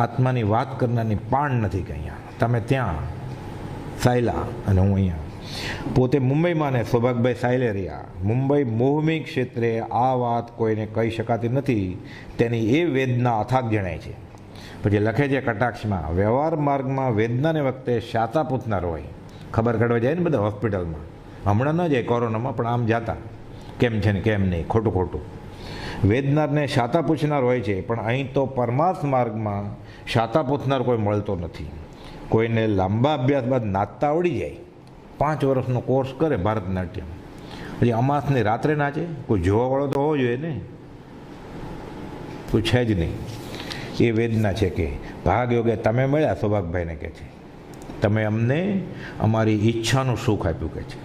આત્માની વાત કરનારની પાણ નથી કે અહીંયા. તમે ત્યાં સાયલા અને હું અહીંયા. પોતે મુંબઈમાં ને સૌભાગભાઈ સાયલે રહ્યા. મુંબઈ મોહમી ક્ષેત્રે આ વાત કોઈને કહી શકાતી નથી, તેની એ વેદના અથાગ જણાય છે. પછી લખે છે કટાક્ષમાં, વ્યવહાર માર્ગમાં વેદનાને વખતે શાતા પૂછનાર હોય. ખબર કાઢવા જાય ને બધા હોસ્પિટલમાં, હમણાં ન જાય કોરોનામાં, પણ આમ જાતા કેમ છે ને કેમ નહીં, ખોટું ખોટું વેદનારને શાતા પૂછનાર હોય છે. પણ અહીં તો પરમાર્થ માર્ગમાં શાતા પૂછનાર કોઈ મળતો નથી. કોઈને લાંબા અભ્યાસ બાદ નાચતા આવડી જાય, 5 વર્ષનો કોર્સ કરે ભારતનાટ્યમ, પછી અમાસની રાત્રે નાચે. કોઈ જોવાવાળો તો હોવો જોઈએ ને, કોઈ છે જ નહીં. એ વેદના છે કે ભાગ યોગે તમે મળ્યા, સૌભાગભાઈને કહે છે, તમે અમને અમારી ઈચ્છાનું સુખ આપ્યું કહે છે.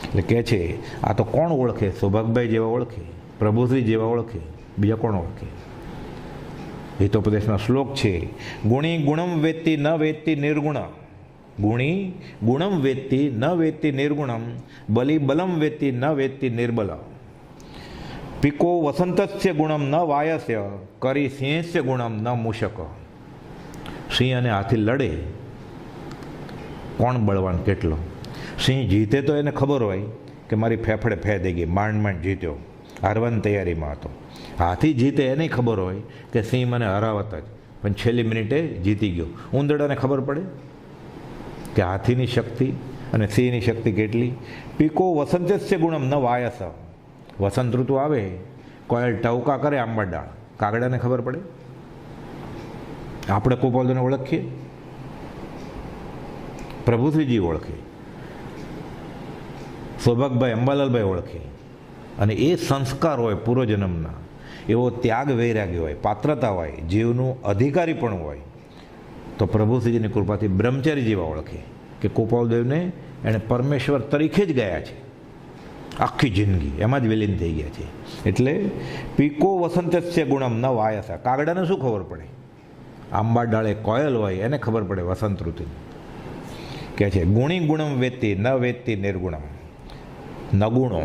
એટલે કહે છે આ તો કોણ ઓળખે? સૌભાગભાઈ જેવા ઓળખે, પ્રભુશ્રી જેવા ઓળખે, બીજા કોણ ઓળખે? હિતોપદેશમાં શ્લોક છે, ગુણી ગુણમ વેત્તિ ન વેત્તિ નિર્ગુણ. ગુણી ગુણમ વેત્તિ ન વેત્તિ નિર્ગુણમ, બલિ બલમ વેત્તિ ન વેત્તિ નિર્બલ. પિકો વસંતસ્ય ગુણમ ન વાયસ્ય, કરી સિંહસ્ય ગુણમ ન મૂષક. સિંહ અને હાથી લડે, કોણ બળવાન કેટલો? સિંહ જીતે તો એને ખબર હોય કે મારી ફેફડે ફે દઈ ગઈ, માંડ માંડ જીત્યો, હારવાની તૈયારીમાં હતો. હાથી જીતે એને ખબર હોય કે સિંહ મને હરાવત જ, પણ છેલ્લી મિનિટે જીતી ગયો. ઉંદરડાને ખબર પડે કે હાથીની શક્તિ અને સિંહની શક્તિ કેટલી. પીકો વસંતસ્ય ગુણમ ન વાયસ. વસંત ઋતુ આવે, કોયલ ટવકા કરે આંબા ડાળ, કાગડાને ખબર પડે? આપણે કુપોલને ઓળખીએ, પ્રભુશ્રીજી ઓળખે, સૌભાગભાઈ અંબાલાલભાઈ ઓળખે. અને એ સંસ્કાર હોય પૂર્વજન્મના, એવો ત્યાગ વૈરાગ્ય હોય, પાત્રતા હોય, જીવનું અધિકારી પણ હોય, તો પ્રભુશ્રીજીની કૃપાથી બ્રહ્મચારી જેવા ઓળખે કે ગોપાલદેવને એણે પરમેશ્વર તરીકે જ ગયા છે, આખી જિંદગી એમાં જ વિલીન થઈ ગયા છે. એટલે પીકો વસંતસ્ય ગુણમ ન વાયસા. કાગડાને શું ખબર પડે? આંબા ડાળે કોયલ હોય એને ખબર પડે વસંત ઋતુ. કહે છે ગુણી ગુણમ વેત્તિ ન વેત્તિ નિર્ગુણમ. નગુણો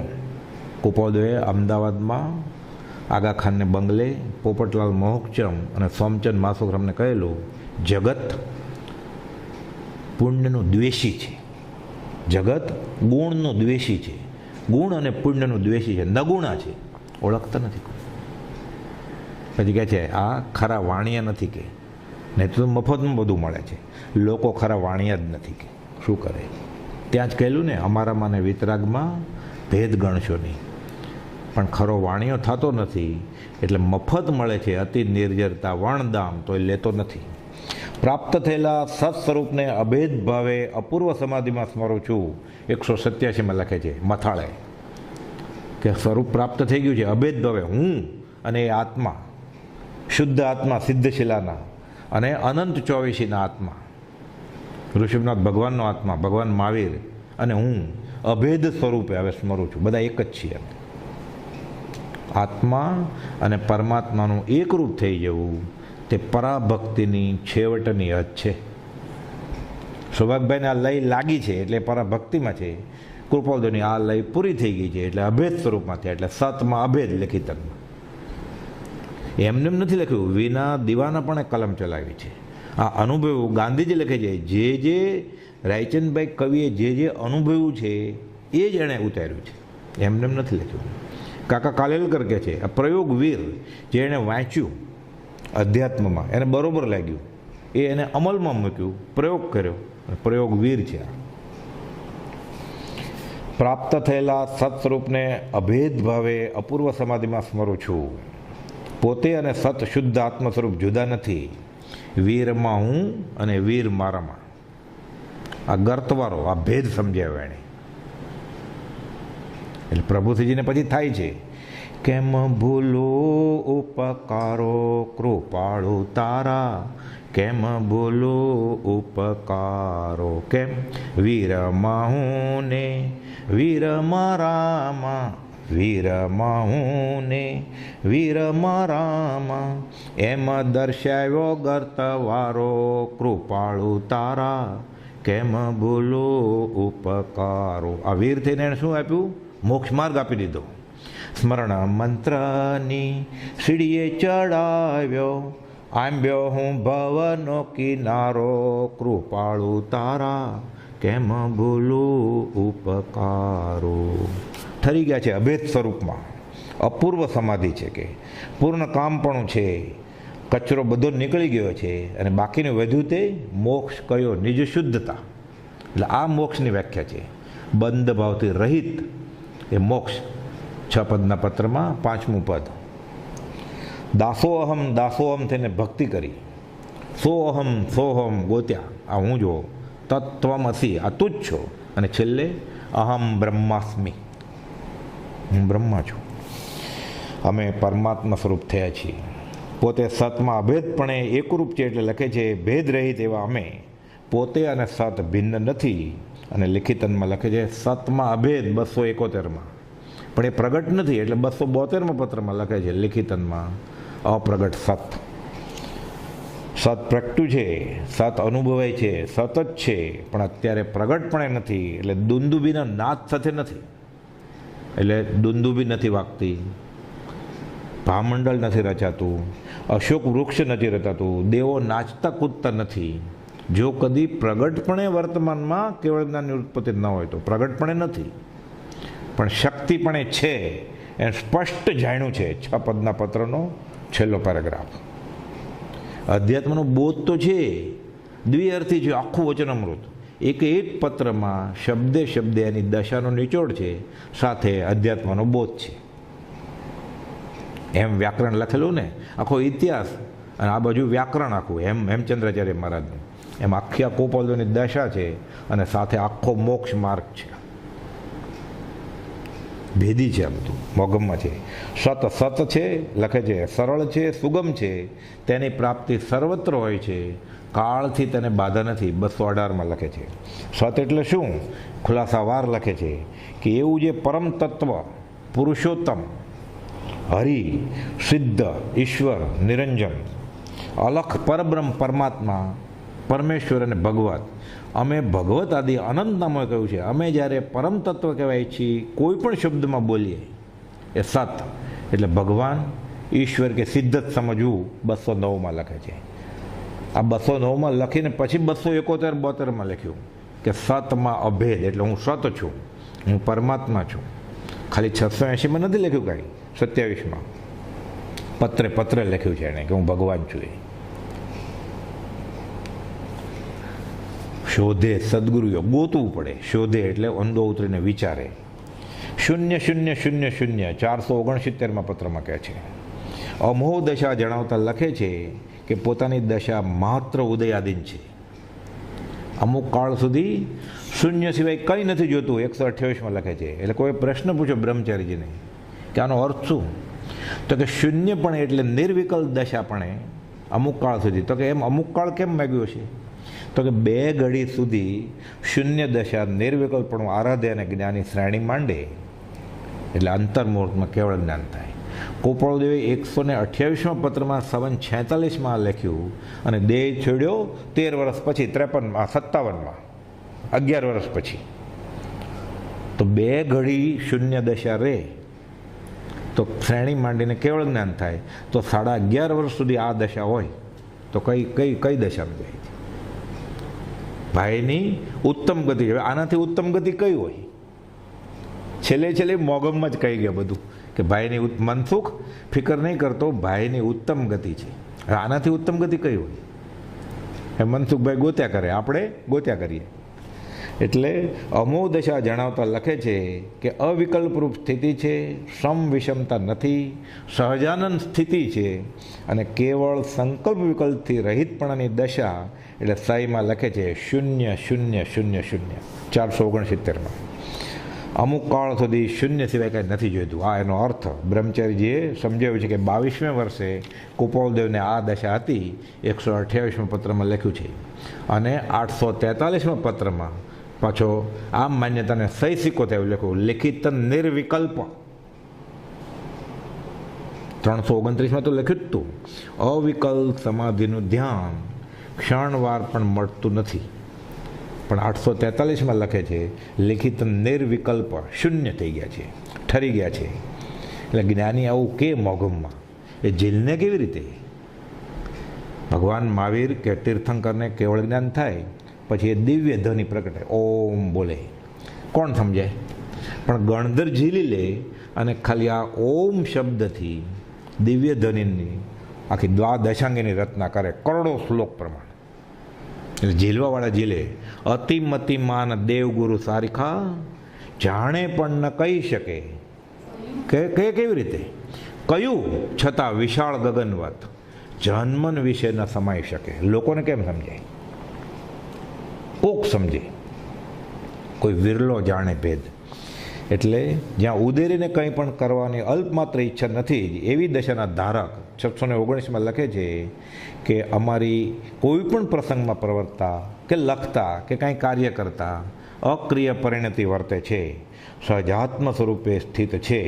ગોપાલદેવે અમદાવાદમાં આગા ખાનને બંગલે પોપટલાલ મોહકચમ અને સોમચંદ માસુકરામને કહેલું, જગત પુણ્યનું દ્વેષી છે, જગત ગુણનું દ્વેષી છે, ગુણ અને પુણ્યનું દ્વેષી છે, નગુણા છે, ઓળખતા નથી. પછી કહે છે આ ખરા વાણિયા નથી કે, નહીં તો મફતમાં બધું મળે છે, લોકો ખરા વાણિયા જ નથી કે શું કરે. ત્યાં જ કહેલું ને, અમારામાં ને વિતરાગમાં ભેદ ગણશો નહીં. પણ ખરો વાણિયો થતો નથી, એટલે મફત મળે છે અતિ નિર્જરતા વણદામ, તો એ લેતો નથી. પ્રાપ્ત થયેલા સત સ્વરૂપને અભેદ ભાવે અપૂર્વ સમાધિમાં સ્મરું છું. 187માં લખે છે મથાળે કે સ્વરૂપ પ્રાપ્ત થઈ ગયું છે અભેદ ભાવે, હું અને એ આત્મા, શુદ્ધ આત્મા સિદ્ધશિલાના અને અનંત ચોવીસીના આત્મા, ઋષભનાથ ભગવાનનો આત્મા, ભગવાન મહાવીર અને હું અભેદ સ્વરૂપે હવે સ્મરું છું. બધા એક જ છીએ. આત્મા અને પરમાત્માનું એકરૂપ થઈ જવું તે પરાભક્તિની છેવટની હદ છે. સૌભાગભાઈને આ લય લાગી છે એટલે પરાભક્તિમાં છે. કૃપાલદેવની આ લય પૂરી થઈ ગઈ છે એટલે અભેદ સ્વરૂપમાં થયા, એટલે સતમાં અભેદ લેખિતનમાં. એમને નથી લખ્યું, વિના દીવાના પણ કલમ ચલાવી છે. આ અનુભવ ગાંધીજી લખે છે, જે રાયચંદભાઈ કવિએ જે અનુભવ્યું છે એ જ એણે ઉતાર્યું છે, એમને નથી લખ્યું. કાકા કાલેલકર કહે છે આ પ્રયોગવીર જે એણે વાંચ્યું અધ્યાત્મમાં એને બરોબર લાગ્યું, એ એને અમલમાં મૂક્યું, પ્રયોગ કર્યો, પ્રયોગવીર છે. પ્રાપ્ત થયેલા સત્સ્વરૂપને અભેદ ભાવે અપૂર્વ સમાધિમાં સ્મરું છું. પોતે અને સત શુદ્ધ આત્મ સ્વરૂપ જુદા નથી. વીરમાં હું અને વીર મારામાં. આ ગર્તવારો આ ભેદ સમજાવ્યો એણે. એટલે પ્રભુજીને પછી થાય છે કેમ ભૂલો ઉપકારો કૃપાળુ તારા, કેમ ભૂલો ઉપકારો, કેમ વીરમાં હું ને વીર મારામાં, વીરમાં હું ને વીર મારામાં, એમ દર્શાવ્યો ગર્તવારો કૃપાળુ તારા, કેમ ભૂલો ઉપકારો. આ વીર થઈને એણે શું આપ્યું? મોક્ષ માર્ગ આપી દીધો. સ્મરણ મંત્રની સીડીએ ચડાવ્યો, આંબ્યો હું ભવનો કિનારો, કૃપાળુ તારા, કેમ ભૂલું ઉપકારો. ઠરી ગયા છે અભેદ સ્વરૂપમાં. અપૂર્વ સમાધિ છે કે પૂર્ણ કામપણું છે, કચરો બધો નીકળી ગયો છે અને બાકીનું વધ્યું તે મોક્ષ કયો? નિજ શુદ્ધતા. એટલે આ મોક્ષની વ્યાખ્યા છે. બંધ ભાવથી રહિત એ મોક્ષ. 6 પદના પત્રમાં 5મું પદ. દાસોહમ થઈને ભક્તિ કરી, સોહમ ગોત્યા, આ હું જો, તત્વમસી આ તું જ છો, અને છેલ્લે અહમ બ્રહ્માસ્મિ, હું બ્રહ્મા છું. અમે પરમાત્મા સ્વરૂપ થયા છીએ. પોતે સતમાં અભેદપણે એકરૂપ છે એટલે લખે છે ભેદ રહિત એવા અમે. પોતે અને સત ભિન્ન નથી. અને લિખિતનમાં લખે છે સતમાં અભેદ 271માં, પણ એ પ્રગટ નથી એટલે 272માં પત્રમાં લખે છે લિખિતનમાં અપ્રગટ સત. સત પ્રગટ્યું છે, સત અનુભવાય છે, સત જ છે, પણ અત્યારે પ્રગટપણે નથી. એટલે દુંદુબીના નાદ સાથે નથી, એટલે દુંદુબી નથી વાગતી, ભામંડળ નથી રચાતું, અશોક વૃક્ષ નથી રચાતું, દેવો નાચતા કૂદતા નથી. જો કદી પ્રગટપણે વર્તમાનમાં કેવળ જ્ઞાનની ઉત્પત્તિ ન હોય તો પ્રગટપણે નથી, પણ શક્તિપણે છે એ સ્પષ્ટ જાણ્યું છે. 6 પદના પત્રનો છેલ્લો પેરેગ્રાફ. અધ્યાત્મનો બોધ તો છે, દ્વિઅર્થી છે, આખું વચનામૃત. એક પત્રમાં શબ્દે શબ્દે એની દશાનો નિચોડ છે, સાથે અધ્યાત્મનો બોધ છે. એમ વ્યાકરણ લખેલું ને, આખો ઇતિહાસ અને આ બાજુ વ્યાકરણ આખું, એમ હેમચંદ્રાચાર્ય મહારાજનું. એમ આખી આ કોપાલની દશા છે અને સાથે આખો મોક્ષ માર્ગ છે. ભેદી છે આ બધું, મોગમમાં છે. સત છે, લખે છે સરળ છે, સુગમ છે, તેની પ્રાપ્તિ સર્વત્ર હોય છે, કાળથી તેને બાધા નથી. 218માં લખે છે. સત એટલે શું? ખુલાસાવાર લખે છે કે એવું જે પરમ તત્વ, પુરુષોત્તમ, હરિ, સિદ્ધ, ઈશ્વર, નિરંજન, અલખ પરબ્રહ્મ, પરમાત્મા, પરમેશ્વર અને ભગવત. અમે ભગવત આદિ અનંત નામો કહ્યું છે. અમે જ્યારે પરમ તત્વ કહેવાય છીએ કોઈ પણ શબ્દમાં બોલીએ એ સત એટલે ભગવાન, ઈશ્વર કે સિદ્ધ જ સમજવું. 209માં લખે છે. આ 209માં લખીને પછી 271-72માં લખ્યું કે સતમાં અભેદ એટલે હું સત છું, હું પરમાત્મા છું. ખાલી 680માં નથી લખ્યું કાંઈ, 27માં પત્રે લખ્યું છે એણે કે હું ભગવાન છું. એ શોધે સદગુરુઓ, ગોતવું પડે. શોધે એટલે ઊંડો ઉતરીને વિચારે. 00000 469માં પત્રમાં કહે છે. અમોહ દશા જણાવતા લખે છે કે પોતાની દશા માત્ર ઉદયાધીન છે. અમુક કાળ સુધી શૂન્ય સિવાય કંઈ નથી જોતું 128માં લખે છે. એટલે કોઈ પ્રશ્ન પૂછો બ્રહ્મચારીજીને કે આનો અર્થ શું? તો કે શૂન્ય પણ એટલે નિર્વિકલ્પ દશા પણ અમુક કાળ સુધી. તો કે એમ અમુક કાળ કેમ માગ્યો છે? તો કે 2 ઘડી સુધી શૂન્ય દશા નિર્વિકલ્પનું આરાધ્ય અને જ્ઞાની શ્રેણી માંડે એટલે અંતર્મુહૂર્તમાં કેવળ જ્ઞાન થાય. ગોપાળદેવે 128માં પત્રમાં 47માં લખ્યું અને દેહ છોડ્યો 13 વર્ષ પછી, 53માં, 57માં, 11 વર્ષ પછી. તો 2 ઘડી શૂન્ય દશા રહે તો શ્રેણી માંડીને કેવળ જ્ઞાન થાય. તો 11.5 વર્ષ સુધી આ દશા હોય તો કઈ દશામાં જાય છે? ભાઈની ઉત્તમ ગતિ. હવે આનાથી ઉત્તમ ગતિ કઈ હોય? છેલ્લે મોગમમાં જ કહી ગયા બધું કે ભાઈની મનસુખ ફિકર નહીં કરતો, ભાઈની ઉત્તમ ગતિ છે. હવે આનાથી ઉત્તમ ગતિ કઈ હોય? એ મનસુખભાઈ ગોત્યા કરે, આપણે ગોત્યા કરીએ. એટલે અમો દશા જણાવતા લખે છે કે અવિકલ્પરૂપ સ્થિતિ છે, સમ વિષમતા નથી, સહજાનંદ સ્થિતિ છે અને કેવળ સંકલ્પ વિકલ્પથી રહિતપણાની દશા. એટલે સાઈમાં લખે છે 0 0 0 0 469માં. અમુક કાળ સુધી શૂન્ય સિવાય કાંઈ નથી જોઈતું. આ એનો અર્થ બ્રહ્મચારીજીએ સમજાવ્યું છે કે 22મેં વર્ષે ગોપાળદેવને આ દશા હતી. 128માં પત્રમાં લખ્યું છે અને 843માં પત્રમાં પાછો આમ માન્યતાને સહી સિક્કો થયો લખ્યું, લિખિત નિર્વિકલ્પ. 329માં તો લખ્યું જ હતું, અવિકલ્પ સમાધિનું ધ્યાન ક્ષણવાર પણ મળતું નથી. પણ 843માં લખે છે લિખિત નિર્વિકલ્પ, શૂન્ય થઈ ગયા છે, ઠરી ગયા છે. એટલે જ્ઞાની આવું કે મોગમમાં એ જીલને કેવી રીતે? ભગવાન મહાવીર કે તીર્થંકરને કેવળ જ્ઞાન થાય પછી એ દિવ્ય ધ્વનિ પ્રગટે, ઓમ બોલે, કોણ સમજાય? પણ ગણધર ઝીલી લે અને ખાલી આ ઓમ શબ્દથી દિવ્ય ધ્વનિની આખી દ્વાદશાંગીની રચના કરે, કરોડો શ્લોક પ્રમાણે. એટલે ઝીલવાવાળા ઝીલે, અતિમતિમાન દેવગુરુ સારિખા જાણે પણ ન કહી શકે. કે કેવી રીતે? કયું છતાં વિશાળ ગગનવત જન્મન વિશે ન સમાઈ શકે. લોકોને કેમ સમજાય? કોક સમજે, કોઈ વિરલો જાણે ભેદ. એટલે જ્યાં ઉદેરીને કંઈ પણ કરવાની અલ્પમાત્ર ઈચ્છા નથી એવી દશાના ધારક 619માં લખે છે કે અમારી કોઈ પણ પ્રસંગમાં પ્રવર્તતા કે લખતા કે કાંઈ કાર્ય કરતા અક્રિય પરિણતિ વર્તે છે, સહજાત્મ સ્વરૂપે સ્થિત છે.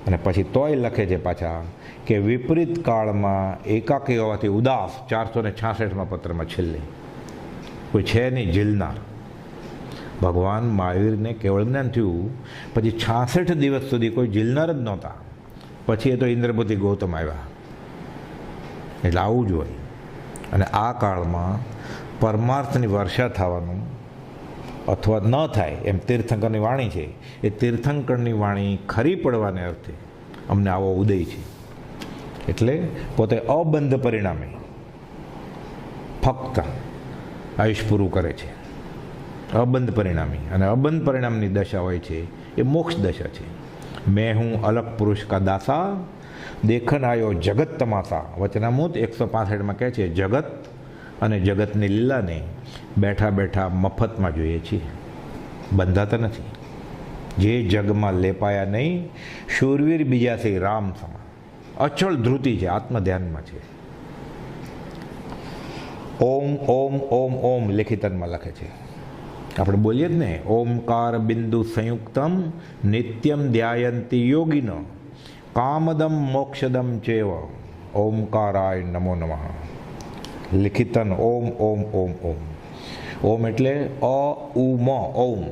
અને પછી તોય લખે છે પાછા કે વિપરીત કાળમાં એકાકી હોવાથી ઉદાસ. 466માં પત્રમાં છેલ્લે કોઈ છે નહીં ઝીલનાર. ભગવાન મહાવીરને કેવળ જ્ઞાન થયું પછી 66 દિવસ સુધી કોઈ ઝીલનાર જ નહોતા. પછી એ તો ઇન્દ્રપતિ ગૌતમ આવ્યા. એટલે આવું જ હોય. અને આ કાળમાં પરમાર્થની વર્ષા થવાનું અથવા ન થાય એમ તીર્થંકરની વાણી છે. એ તીર્થંકરની વાણી ખરી પડવાને અર્થે અમને આવો ઉદય છે. એટલે પોતે અબંધ પરિણામે ફક્ત આયુષ પૂરું કરે છે, અબંધ પરિણામી. અને અબંધ પરિણામની દશા હોય છે એ મોક્ષ દશા છે. મેં હું અલગ પુરુષ કા દાસા, દેખન આયો જગત તમાસા. વચનામૃત 165માં કહે છે જગત અને જગતની લીલાને બેઠા બેઠા મફતમાં જોઈએ છીએ, બંધાતા નથી. જે જગમાં લેપાયા નહીં, શૂરવીર બીજા છે રામ સમા. અચળ ધ્રુતિ છે, આત્મધ્યાનમાં છે. ઓમ ઓમ ઓમ ઓમ લેખિતનમાં લખે છે. આપણે બોલીએ જ ને, ઓમકાર બિંદુ સંયુક્તમ નિત્યમ ધ્યાયંતી યોગીનો કામદમ મોક્ષદમ ચેવ ઓમકારાય નમો નમઃ. લિખિતન ઓમ ઓમ ઓમ ઓમ. ઓમ એટલે અ ઉ મ ઓમ.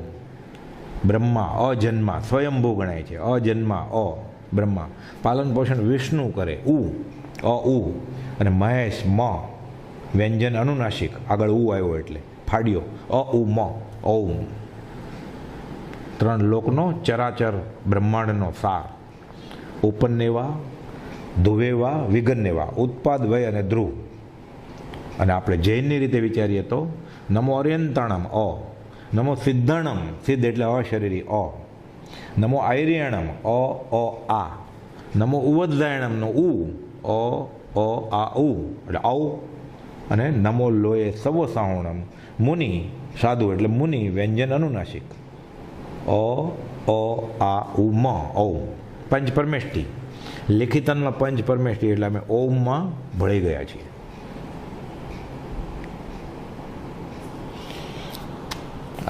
બ્રહ્મા અજન્મા સ્વયંભૂ ગણાય છે. અજન્મા અ બ્રહ્મા, પાલન પોષણ વિષ્ણુ કરે ઉ, અ ઉ. અને મહેશ મ, વ્યંજન અનુનાસિક, આગળ ઉ આવ્યો એટલે ફાડ્યો, અ ઉ મ ઓમ. 3 લોકનો ચરાચર બ્રહ્માંડનો સાર. ઉપન્નેવા, ધુવેવા, વિગન્નેવા, ઉત્પાદ, વય અને ધ્રુવ. અને આપણે જૈનની રીતે વિચારીએ તો નમો અર્યંતાણમ અ, નમો સિદ્ધાણમ, સિદ્ધ એટલે અશરીરી અ, નમો આયર્યાણમ અ આ, નમો ઉવદ્રાયણમનો ઉ, અ અ આ ઉ એટલે ઔ, અને નમો લોએ સવ સાહુણમ મુનિ સાધુ એટલે મુનિ વ્યંજન અનુનાસિક અ આ ઉ મ ઔ પંચ પરમેષ્ટી. લેખિતનમાં પંચ પરમેષ્ટી એટલે અમે ઓમમાં ભળી ગયા છીએ.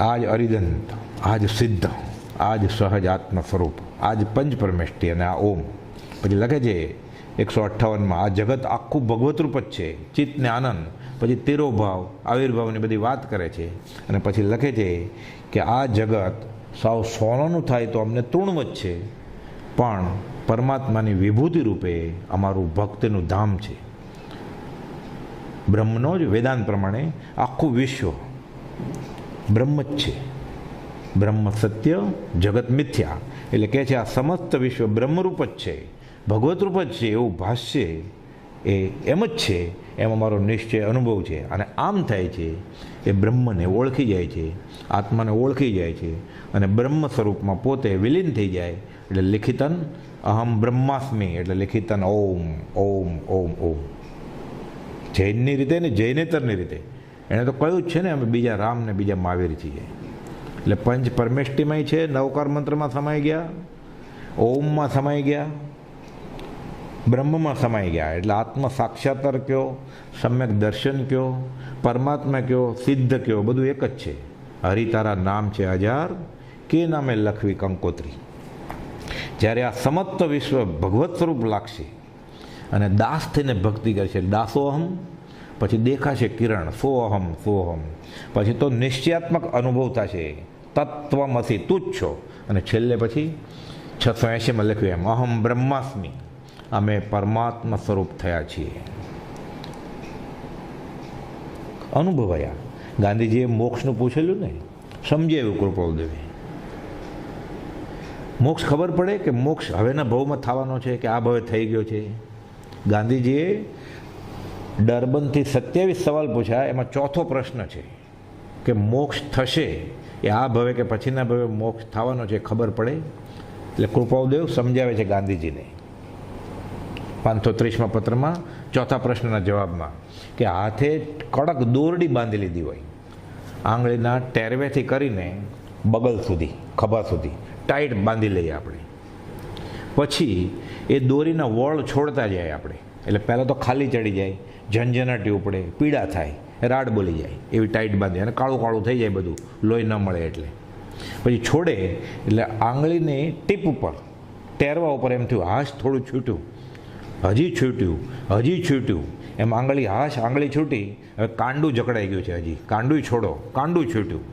આજ અરિદંત, આજ સિદ્ધ, આજ સહજ આત્મ સ્વરૂપ, આજ પંચ પરમેષ્ટી અને આ ઓમ. પછી લખે છે 158માં આ જગત આખું ભગવત રૂપ જ છે, ચિત્ત ને આનંદ. પછી તિરોભાવ આવિર્ભાવની બધી વાત કરે છે અને પછી લખે છે કે આ જગત સાવ સોનાનું થાય તો અમને તૃણવત છે, પણ પરમાત્માની વિભૂતિ રૂપે અમારું ભક્તિનું ધામ છે. બ્રહ્મનો જ વેદાંત પ્રમાણે આખું વિશ્વ બ્રહ્મ જ છે. બ્રહ્મ સત્ય, જગત મિથ્યા. એટલે કહે છે આ સમસ્ત વિશ્વ બ્રહ્મરૂપ જ છે, ભગવત રૂપ જ છે એવું ભાષ્ય એ એમ જ છે એમ અમારો નિશ્ચય અનુભવ છે. અને આમ થાય છે એ બ્રહ્મને ઓળખી જાય છે, આત્માને ઓળખી જાય છે અને બ્રહ્મ સ્વરૂપમાં પોતે વિલીન થઈ જાય. એટલે લિખિતન અહમ બ્રહ્માસ્મિ એટલે લિખિતન ઓમ ઓમ ઓમ ઓમ. જૈનની રીતે ને જૈનેતરની રીતે એણે તો કહ્યું જ છે ને અમે બીજા રામ ને બીજા મહાવીર છીએ. એટલે પંચ પરમેષ્ટિમાં છે, નવકાર મંત્રમાં સમાઈ ગયા, ઓમમાં સમાઈ ગયા, બ્રહ્મમાં સમાઈ ગયા. એટલે આત્મ સાક્ષાત્કાર કયો, સમ્યક દર્શન કયો, પરમાત્મા કયો, સિદ્ધ કયો, બધું એક જ છે. હરિ તારા નામ છે હજાર, કે નામે લખવી કંકોત્રી. જ્યારે આ સમસ્ત વિશ્વ ભગવત સ્વરૂપ લાગશે અને દાસ થઈને ભક્તિ કરશે, દાસોહમ, પછી દેખાશે કિરણ સોહમ સોહમ, પછી તો નિશ્ચયાત્મક અનુભવ થશે તત્વમસી તું જ છો. અને છેલ્લે પછી 680માં લખ્યું એમ અહમ બ્રહ્માસ્મિ અમે પરમાત્મા સ્વરૂપ થયા છીએ. અનુભવાયા. ગાંધીજીએ મોક્ષનું પૂછેલું ને, સમજાવ્યું કૃપાલદેવે. મોક્ષ ખબર પડે કે મોક્ષ હવેના ભવમાં થવાનો છે કે આ ભવે થઈ ગયો છે. ગાંધીજીએ ડરબનથી 27 સવાલ પૂછ્યા, એમાં ચોથો પ્રશ્ન છે કે મોક્ષ થશે એ આ ભવે કે પછીના ભવે મોક્ષ થવાનો છે ખબર પડે. એટલે કૃપાલદેવ સમજાવે છે ગાંધીજીને 530માં પત્રમાં ચોથા પ્રશ્નના જવાબમાં કે હાથે કડક દોરડી બાંધી લીધી હોય, આંગળીના ટેરવેથી કરીને બગલ સુધી, ખભા સુધી ટાઈટ બાંધી લઈએ આપણે. પછી એ દોરીના વળ છોડતા જાય આપણે. એટલે પહેલાં તો ખાલી ચડી જાય, ઝંઝનાટી ઉપડે, પીડા થાય, રાડ બોલી જાય, એવી ટાઈટ બાંધી અને કાળું કાળું થઈ જાય બધું, લોહી ન મળે એટલે. પછી છોડે એટલે આંગળીની ટીપ ઉપર, ટેરવા ઉપર એમ થયું હાશ થોડું છૂટ્યું, હજી છૂટ્યું, હજી છૂટ્યું, એમ આંગળી હાશ આંગળી છૂટી, હવે કાંડું જકડાઈ ગયું છે, હજી કાંડું છોડો, કાંડું છૂટ્યું.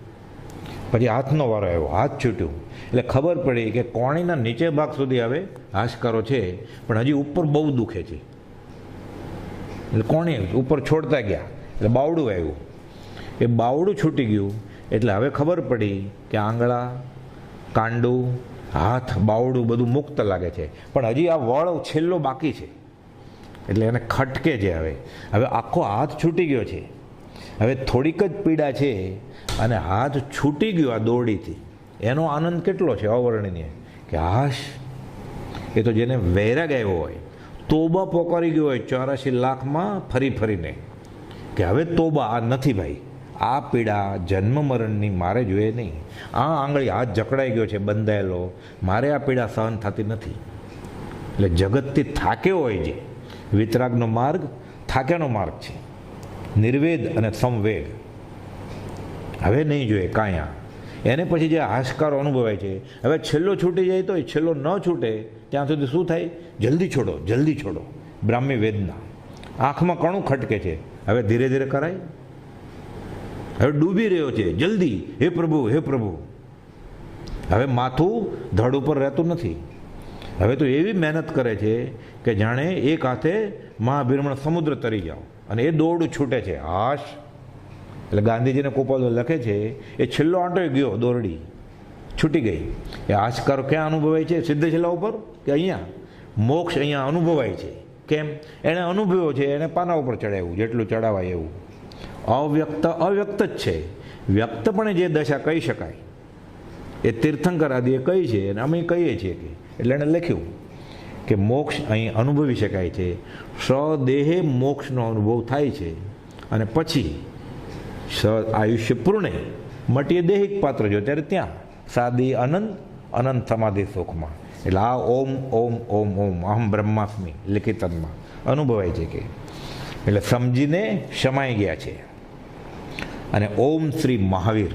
પછી હાથનો વારો આવ્યો, હાથ છૂટ્યું. એટલે ખબર પડી કે કોણીના નીચે ભાગ સુધી હવે હાશકારો છે, પણ હજી ઉપર બહુ દુખે છે. એટલે કોણી ઉપર છોડતા ગયા એટલે બાવડું આવ્યું, એ બાવડું છૂટી ગયું. એટલે હવે ખબર પડી કે આંગળા, કાંડું, હાથ, બાવડું બધું મુક્ત લાગે છે, પણ હજી આ વળ છેલ્લો બાકી છે. એટલે એને ખટકે છે. હવે આખો હાથ છૂટી ગયો છે, હવે થોડીક જ પીડા છે અને હાથ છૂટી ગયો આ દોરડીથી. એનો આનંદ કેટલો છે અવર્ણનીય કે હાશ, એ તો જેને વૈરાગ આવ્યો હોય, તોબા પોકારી ગયો હોય 84 લાખમાં ફરી ફરીને કે હવે તોબા આ નથી ભાઈ, આ પીડા જન્મ મરણની મારે જોઈએ નહીં. આ આંગળી હાથ જકડાઈ ગયો છે બંધાયેલો, મારે આ પીડા સહન થતી નથી. એટલે જગતથી થાક્યો હોય છે. વિતરાગનો માર્ગ થાક્યાનો માર્ગ છે, નિર્વેદ અને સંવેગ. હવે નહીં જોઈએ કાંયા. એને પછી જે હાશકારો અનુભવાય છે, હવે છેલ્લો છૂટી જાય તો એ છેલ્લો ન છૂટે ત્યાં સુધી શું થાય? જલ્દી છોડો, જલ્દી છોડો. બ્રાહ્મી વેદના. આંખમાં કણું ખટકે છે, હવે ધીરે ધીરે કરાય. હવે ડૂબી રહ્યો છે, જલ્દી, હે પ્રભુ, હે પ્રભુ. હવે માથું ધડ ઉપર રહેતું નથી. હવે તો એવી મહેનત કરે છે કે જાણે એક હાથે મહાભીરમણ સમુદ્ર તરી જાઓ અને એ દોરડું છૂટે છે. હાશ. એટલે ગાંધીજીને કોપાલ લખે છે એ છેલ્લો આંટો ગયો, દોરડી છૂટી ગઈ. એ હાશકારો ક્યાં અનુભવાય છે? સિદ્ધ છેલ્લા ઉપર કે અહીંયા? મોક્ષ અહીંયા અનુભવાય છે. કેમ? એણે અનુભવ્યો છે, એને પાના ઉપર ચડાવ્યું જેટલું ચડાવાય એવું. અવ્યક્ત અવ્યક્ત જ છે. વ્યક્તપણે જે દશા કહી શકાય એ તીર્થંકર આદિએ કહી છે અને અમે કહીએ છીએ કે, એટલે એણે લખ્યું કે મોક્ષ અહીં અનુભવી શકાય છે. સ્વદેહે મોક્ષનો અનુભવ થાય છે અને પછી આયુષ્ય પૂર્ણે મટીએ દૈહિક પાત્ર જો ત્યારે ત્યાં સાદી અનંત અનંત સમાધિ સુખમાં. એટલે આ ઓમ ઓમ ઓમ ઓમ અહમ બ્રહ્માસ્મિ લિખિતનમાં અનુભવાય છે કે એટલે સમજીને શમાઈ ગયા છે. અને ઓમ શ્રી મહાવીર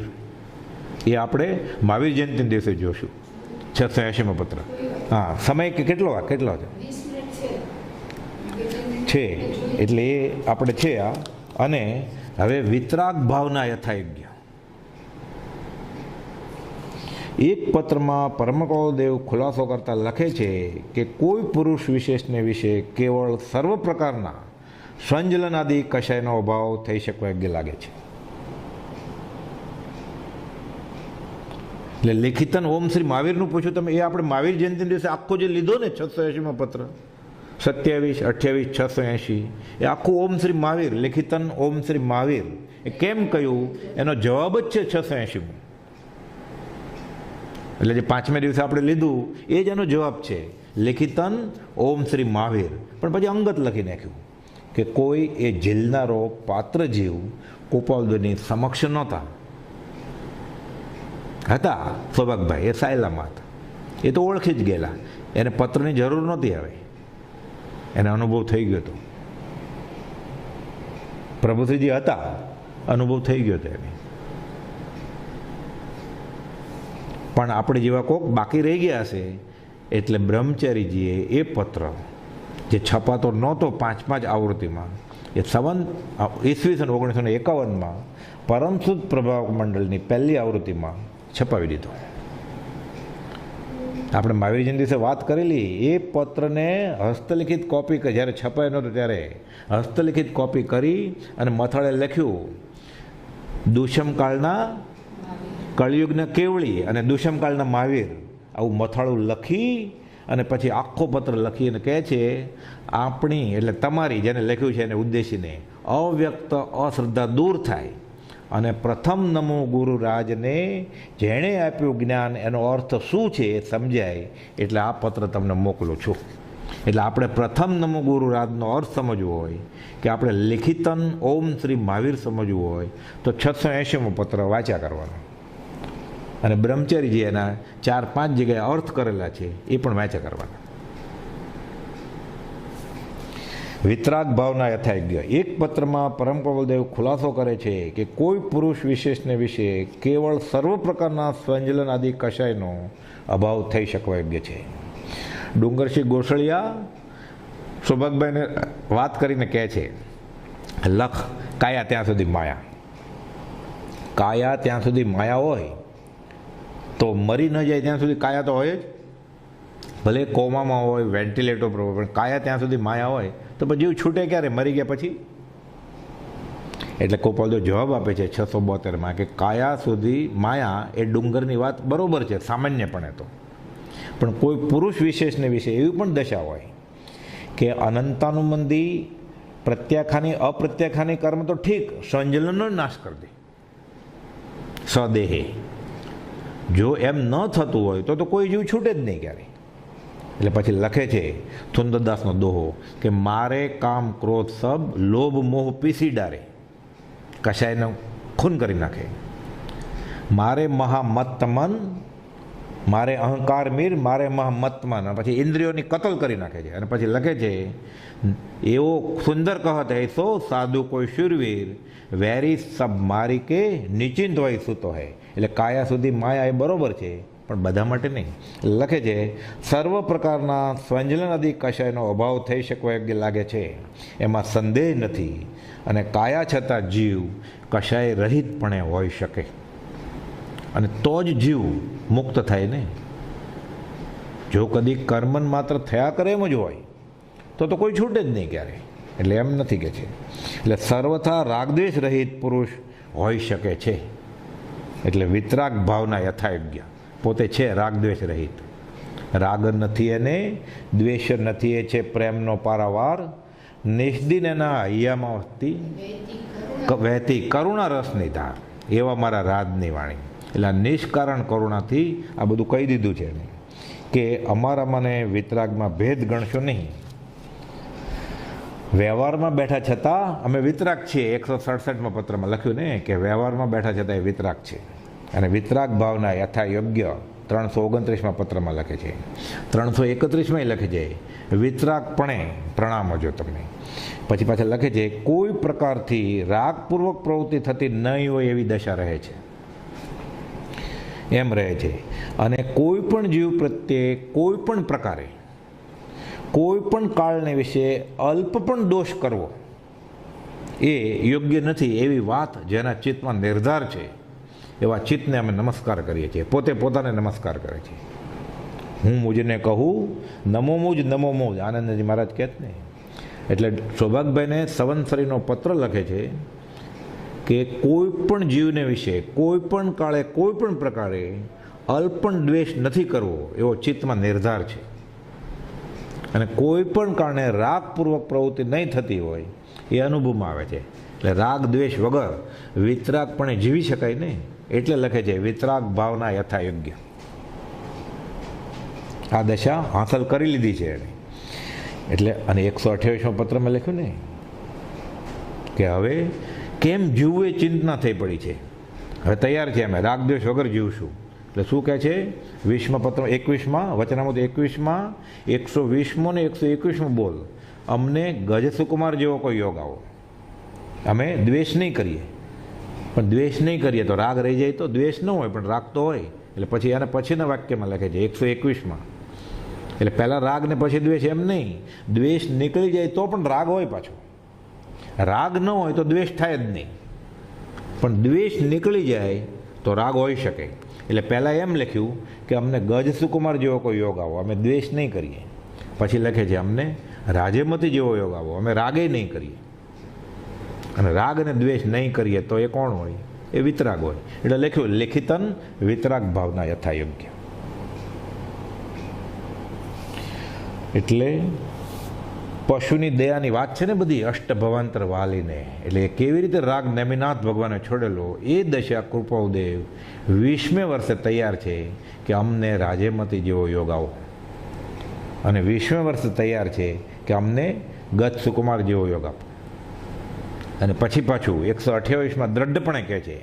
એ આપણે મહાવીર જયંતિના દિવસે જોશું. 680મો પત્ર. હા, સમય કેટલો છે એટલે એ આપણે છે આ. અને હવે વિતરાગ ભાવના યથાયોગ્ય એક પત્રમાં પરમકૌલદેવ ખુલાસો કરતા લખે છે કે કોઈ પુરુષ વિશેષને વિશે કેવળ સર્વ પ્રકારના સંજલન આદિ કશાયનો અભાવ થઈ શકવો યોગ્ય લાગે છે. એટલે લેખિતન ઓમ શ્રી મહાવીરનું પૂછ્યું તમે, એ આપણે મહાવીર જયંતિ દિવસે આખો જે લીધો ને 680મો પત્ર 27, 28, 680 એ આખું ઓમ શ્રી મહાવીર લેખિતન ઓમ શ્રી મહાવીર એ કેમ કહ્યું એનો જવાબ જ છે 680મો. એટલે જે 5મે દિવસે આપણે લીધું એ જ એનો જવાબ છે, લેખિતન ઓમ શ્રી મહાવીર. પણ પછી અંગત લખી નાખ્યું કે કોઈ એ ઝીલનારો પાત્ર જીવ ગોપાલદેવની સમક્ષ નહોતા. હતા સૌભાગભાઈ, એ સાયલામાં હતા, એ તો ઓળખી જ ગયેલા, એને પત્રની જરૂર નહોતી. હવે એને અનુભવ થઈ ગયો હતો. પ્રભુશ્રીજી હતા, અનુભવ થઈ ગયો હતો એને. પણ આપણે જેવા કોક બાકી રહી ગયા હશે એટલે બ્રહ્મચારીજીએ એ પત્ર જે છપાતો નહોતો 5 આવૃત્તિમાં એ ઈસવીસન 1951માં પરમસુદ પ્રભાવક મંડળની પહેલી આવૃત્તિમાં છપાવી દીધો. આપણે મહાવીર જયંતિ દિવસે વાત કરેલી એ પત્રને હસ્તલિખિત કોપી જ્યારે છપાયો નહોતો ત્યારે હસ્તલિખિત કોપી કરી અને મથાળે લખ્યું દુષ્મકાળના કળિયુગના કેવળી અને દુષ્મકાળના મહાવીર, આવું મથાળું લખી અને પછી આખો પત્ર લખીને કહે છે આપણી એટલે તમારી જેને લખ્યું છે એને ઉદ્દેશીને અવ્યક્ત અશ્રદ્ધા દૂર થાય અને પ્રથમ નમો ગુરુરાજને જેણે આપ્યું જ્ઞાન એનો અર્થ શું છે એ સમજાય એટલે આ પત્ર તમને મોકલું છું. એટલે આપણે પ્રથમ નમો ગુરુરાજનો અર્થ સમજવો હોય કે આપણે લિખિતન ઓમ શ્રી મહાવીર સમજવું હોય તો 680મો પત્ર વાંચ્યા કરવાનો. અને બ્રહ્મચારીજી એના 4-5 જગ્યાએ અર્થ કરેલા છે એ પણ વાંચ્યા કરવાના. વિતરાગ ભાવના યથાયોગ્ય એક પત્રમાં પરમ કૌલદેવ ખુલાસો કરે છે કે કોઈ પુરુષ વિશેષને વિશે કેવળ સર્વ પ્રકારના સંજલન આદિ કશાયનો અભાવ થઈ શકવા યોગ્ય છે. ડુંગરસિંહ ગોસળિયા સૌભાગભાઈને વાત કરીને કહે છે લખ કાયા ત્યાં સુધી માયા. કાયા ત્યાં સુધી માયા હોય તો મરી ન જાય ત્યાં સુધી કાયા તો હોય જ. ભલે કોમામાં હોય, વેન્ટિલેટર પર હોય, પણ કાયા ત્યાં સુધી માયા હોય તો પછી જીવ છૂટે ક્યારે? મરી ગયા પછી. એટલે ગોપાલદેવ જવાબ આપે છે 672માં કે કાયા સુધી માયા એ ડુંગરની વાત બરોબર છે સામાન્યપણે તો, પણ કોઈ પુરુષ વિશેષને વિશે એવી પણ દશા હોય કે અનંતાનુબંધી પ્રત્યાખાની અપ્રત્યાખાની કર્મ તો ઠીક, સંજલનનો નાશ કરી દે સ્વદેહે. જો એમ ન થતું હોય તો કોઈ જીવ છૂટે જ નહીં ક્યારે. એટલે પછી લખે છે સુંદરદાસનો દોહો કે મારે કામ ક્રોધ સબ લોભ મોહ પીસી ડારે, કશાયને ખૂન કરી નાખે. મારે મહામત્ત મન, મારે અહંકાર મીર, મારે મહામત્ત મન, પછી ઇન્દ્રિયોની કતલ કરી નાખે છે. અને પછી લખે છે એવો સુંદર કહત એસો સાધુ કોઈ શુરવીર વેરી સબ મારી કે નિચિંત હોય સૂતો હૈ. એટલે કાયા સુધી માયા એ બરોબર છે પણ બધા માટે નહીં. લખે છે સર્વ પ્રકારના સ્વંજલન આદિ કશાયનો અભાવ થઈ શકવા યોગ્ય લાગે છે એમાં સંદેહ નથી. અને કાયા છતાં જીવ કશાય રહિતપણે હોઈ શકે અને તો જ જીવ મુક્ત થાય ને. જો કદી કર્મન માત્ર થયા કરે એમ જ હોય તો કોઈ છૂટે જ નહીં ક્યારે. એટલે એમ નથી કે છે. એટલે સર્વથા રાગદ્વેષ રહિત પુરુષ હોઈ શકે છે. એટલે વિતરાગ ભાવના યથાયોગ્ય પોતે છે રાગદ્વેષ રહિત. રાગ નથી એને, દ્વેષ નથી એ છે પ્રેમનો પારાવાર. નિષ્દિન એના હૈયામાં વહેતી કરુણા રસની ધાર, એવા મારા રાજની વાણી. એટલે નિષ્કારણ કરુણાથી આ બધું કહી દીધું છે એને કે અમારામાં ને વિતરાગમાં ભેદ ગણશો નહીં. વ્યવહારમાં બેઠા છતાં અમે વિતરાગ છીએ. 167માં પત્રમાં લખ્યું ને કે વ્યવહારમાં બેઠા છતાં એ વિતરાગ છે. અને વિતરાગ ભાવના યથા યોગ્ય 329માં પત્રમાં લખે છે. 331માં લખે છે વિતરાગપણે પ્રણામ હજો તમને. પછી પાછા લખે છે કોઈ પ્રકારથી રાગપૂર્વક પ્રવૃત્તિ થતી નહીં હોય એવી દશા રહે છે, એમ રહે છે. અને કોઈ પણ જીવ પ્રત્યે કોઈ પણ પ્રકારે કોઈ પણ કાળને વિશે અલ્પ પણ દોષ કરવો એ યોગ્ય નથી એવી વાત જેના ચિત્તમાં નિર્ધાર છે એવા ચિત્તને અમે નમસ્કાર કરીએ છીએ. પોતે પોતાને નમસ્કાર કરે છે. હું મુજને કહું નમો મુજ નમો મુજ, આનંદજી મહારાજ કહેત ને. એટલે સૌભાગભાઈને સંવત્સરીનો પત્ર લખે છે કે કોઈ પણ જીવને વિશે કોઈ પણ કાળે કોઈ પણ પ્રકારે અલ્પ પણ દ્વેષ નથી કરવો એવો ચિત્તમાં નિર્ધાર છે. અને કોઈ પણ કારણે રાગપૂર્વક પ્રવૃત્તિ નહીં થતી હોય એ અનુભવમાં આવે છે. એટલે રાગ દ્વેષ વગર વિતરાગપણે જીવી શકાય ને, એટલે લખે છે વિતરાગ ભાવના યથા યોગ્ય. આ દશા હાંસલ કરી લીધી છે એણે. એટલે અને 128માં પત્રમાં લખ્યું ને કે હવે કેમ જીવવું એ ચિંતા થઈ પડી છે. હવે તૈયાર છે અમે રાગ દ્વેષ વગર જીવશું. એટલે શું કહે છે 20માં પત્ર 21માં વચનામૃત 21માં 120મો ને 121મો બોલ અમને ગજ સુકુમાર જેવો કોઈ યોગ આવો. અમે દ્વેષ નહીં કરીએ, પણ દ્વેષ નહીં કરીએ તો રાગ રહી જાય તો દ્વેષ ન હોય પણ રાગ તો હોય. એટલે પછી એને પછીના વાક્યમાં લખે છે 121માં. એટલે પહેલાં રાગ ને પછી દ્વેષ એમ નહીં, દ્વેષ નીકળી જાય તો પણ રાગ હોય પાછો. રાગ ન હોય તો દ્વેષ થાય જ નહીં, પણ દ્વેષ નીકળી જાય તો રાગ હોઈ શકે. એટલે પહેલાં એમ લખ્યું કે અમને ગજ સુકુમાર જેવો કોઈ યોગ આવો, અમે દ્વેષ નહીં કરીએ. પછી લખે છે અમને રાજેમતી જેવો યોગ આવો, અમે રાગે નહીં કરીએ. અને રાગ અને દ્વેષ નહીં કરીએ તો એ કોણ હોય? એ વિતરાગ હોય. એટલે લખ્યું લિખિતન વિતરાગ ભાવના યથા યોગ્ય. એટલે પશુની દયાની વાત છે ને બધી, અષ્ટભવાંતર વાલીને. એટલે કેવી રીતે રાગ નેમિનાથ ભગવાને છોડેલો એ દશા કૃપાદેવ 20મે વર્ષે તૈયાર છે કે અમને રાજેમતી જેવો યોગ આવો. અને 20મે વર્ષે તૈયાર છે કે અમને ગજ સુકુમાર જેવો યોગ આપો. અને પછી પાછું 128માં દ્રઢપણે કહે છે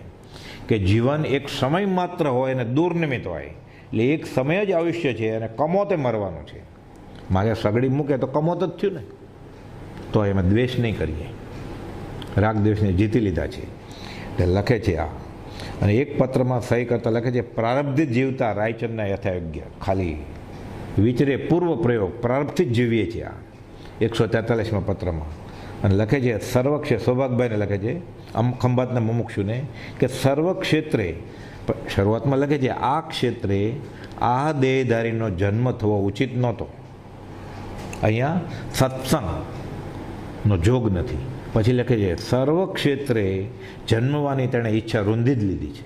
કે જીવન એક સમય માત્ર હોય અને દુર્નિમિત હોય. એટલે એક સમય જ આયુષ્ય છે અને કમોતે મરવાનું છે. મારે સગડી મૂકે તો કમોત જ થયું ને. તો એમાં દ્વેષ નહીં કરીએ, રાગ દ્વેષને જીતી લીધા છે. એટલે લખે છે આ. અને એક પત્રમાં સહી કરતા લખે છે પ્રારબ્ધિત જીવતા રાયચંદના યથાયોગ્ય. ખાલી વિચરે પૂર્વ પ્રયોગ પ્રારબ્ધથી જ જીવીએ છીએ આ 143માં પત્રમાં. અને લખે છે સર્વક્ષે સૌભાગભાઈને લખે છે ખંભાતના મુમુક્ષુને કે સર્વ ક્ષેત્રે, શરૂઆતમાં લખે છે આ ક્ષેત્રે આ દેહધારીનો જન્મ થવો ઉચિત નહોતો. અહીંયા સત્સંગનો જોગ નથી. પછી લખે છે સર્વ ક્ષેત્રે જન્મવાની તેણે ઈચ્છા રૂંધી જ લીધી છે.